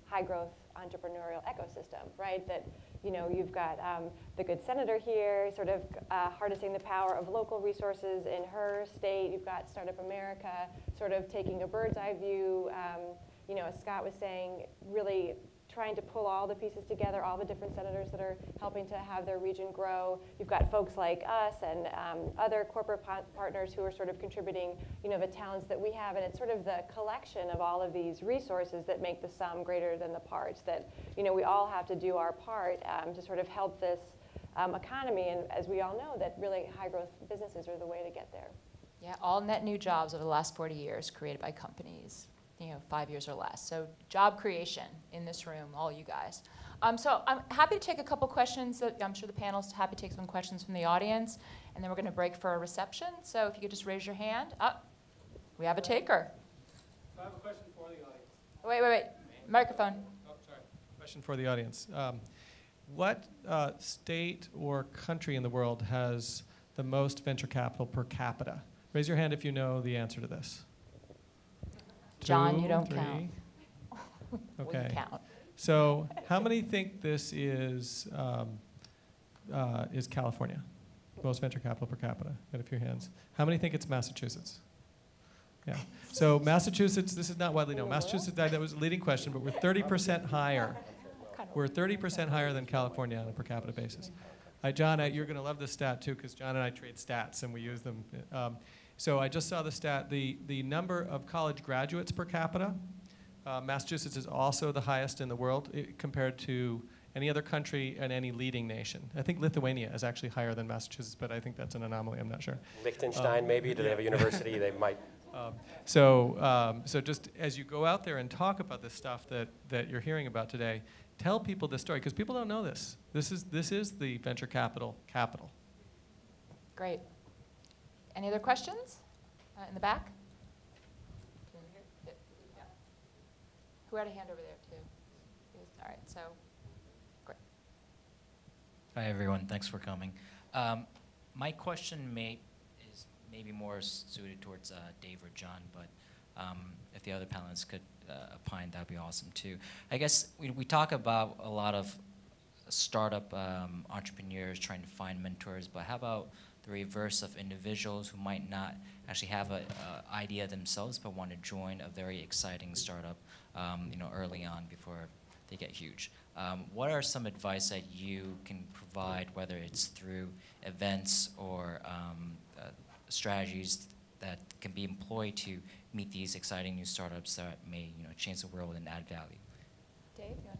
high-growth entrepreneurial ecosystem, right? That, you've got the good senator here, sort of harnessing the power of local resources in her state. You've got Startup America sort of taking a bird's eye view, as Scott was saying, really trying to pull all the pieces together, all the different senators that are helping to have their region grow. You've got folks like us and other corporate partners who are sort of contributing, the talents that we have, and it's sort of the collection of all of these resources that make the sum greater than the parts, that, we all have to do our part to sort of help this economy, and as we all know, that really high-growth businesses are the way to get there. Yeah, all net new jobs over the last 40 years created by companies, 5 years or less. So job creation in this room, all you guys. So I'm happy to take a couple questions. I'm sure the panel's happy to take some questions from the audience, and then we're going to break for a reception. So if you could just raise your hand. We have a taker. So I have a question for the audience. Wait. Microphone. Oh, sorry. Question for the audience. What state or country in the world has the most venture capital per capita? Raise your hand if you know the answer to this. John, you don't count. Okay. We count. So how many think this is California? Most venture capital per capita. Got a few hands. How many think it's Massachusetts? Yeah. So Massachusetts, this is not widely known. Massachusetts, that was a leading question, but we're 30% higher. We're 30% higher than California on a per capita basis. John, you're going to love this stat too, because John and I trade stats and we use them. So I just saw the stat, the number of college graduates per capita. Massachusetts is also the highest in the world compared to any other country and any leading nation. I think Lithuania is actually higher than Massachusetts, but I think that's an anomaly, I'm not sure. Liechtenstein, maybe? Do they have a university? They might. So just as you go out there and talk about this stuff that you're hearing about today, tell people this story, because people don't know this. This is the venture capital. Great. Any other questions? In the back? who had a hand over there too? All right, so, great. Hi everyone, thanks for coming. My question is maybe more suited towards Dave or John, but if the other panelists could opine, that'd be awesome too. I guess we talk about a lot of startup entrepreneurs trying to find mentors, but how about the reverse of individuals who might not actually have an idea themselves but want to join a very exciting startup early on before they get huge? What are some advice that you can provide, whether it's through events or strategies that can be employed to meet these exciting new startups that may change the world and add value? Dave, you want?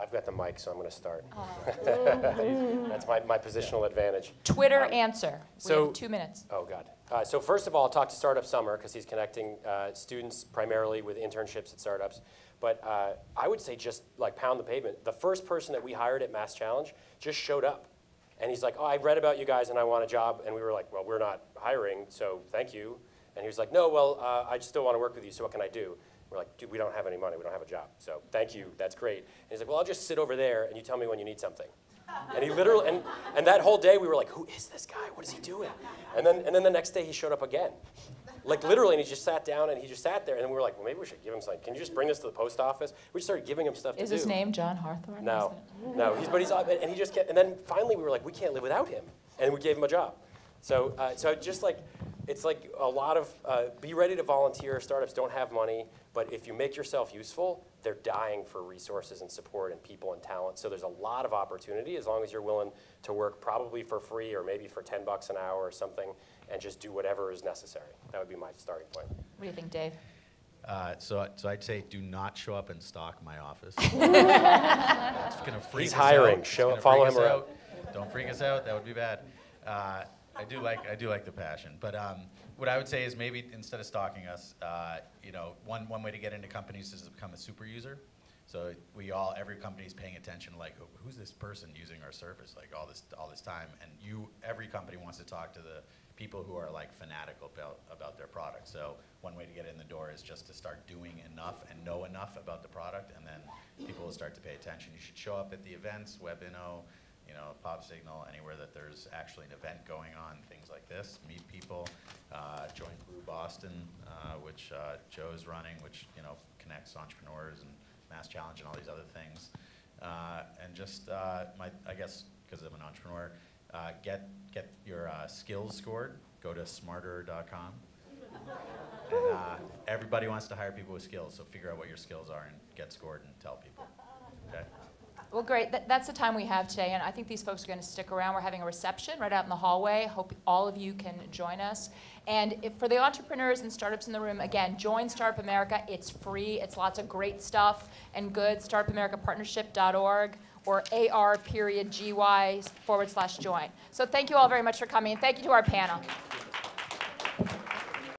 I've got the mic, so I'm going to start. Oh. That's my positional advantage. Twitter answer. We have 2 minutes. Oh, God. So first of all, I'll talk to Startup Summer because he's connecting students primarily with internships at startups. But I would say just like pound the pavement. The first person that we hired at Mass Challenge just showed up. And he's like, oh, I read about you guys and I want a job. And we were like, well, we're not hiring, so thank you. And he was like, no, well, I just still want to work with you, so what can I do? We're like, dude, we don't have any money. We don't have a job. So thank you. That's great. And he's like, well, I'll just sit over there and you tell me when you need something. And he literally, and that whole day we were like, who is this guy? What is he doing? And then the next day he showed up again. Like literally, and he just sat down and he just sat there. And we were like, well, maybe we should give him something. Can you just bring this to the post office? We just started giving him stuff to do. Is his name John Hawthorne? No, no. And he just kept, and then finally we were like, we can't live without him. And we gave him a job. So just like, it's like a lot of, be ready to volunteer. Startups don't have money, but if you make yourself useful, they're dying for resources and support and people and talent. So there's a lot of opportunity as long as you're willing to work probably for free or maybe for $10 an hour or something and just do whatever is necessary. That would be my starting point. What do you think, Dave? So I'd say do not show up and stalk my office. It's gonna freak He's us hiring. Out. Follow him around. Don't freak us out. That would be bad. I do like the passion, but what I would say is maybe instead of stalking us, one way to get into companies is to become a super user. So every company is paying attention, like who's this person using our service like all this time, and every company wants to talk to the people who are like fanatical about their product. So one way to get in the door is just to start doing enough and know enough about the product, and then people will start to pay attention. You should show up at the events, WebInno, Pop Signal, anywhere that there's actually an event going on, things like this, meet people, join Brew Boston, which Joe's running, which connects entrepreneurs and Mass Challenge and all these other things. And just, I guess, because I'm an entrepreneur, get your skills scored. Go to smarter.com. And everybody wants to hire people with skills, so figure out what your skills are and get scored and tell people. Okay? Well, great. That's the time we have today, and I think these folks are going to stick around. We're having a reception right out in the hallway. Hope all of you can join us. And for the entrepreneurs and startups in the room, again, join Startup America. It's free. It's lots of great stuff and good. StartupAmericaPartnership.org or AR.GY/join. So thank you all very much for coming, and thank you to our panel.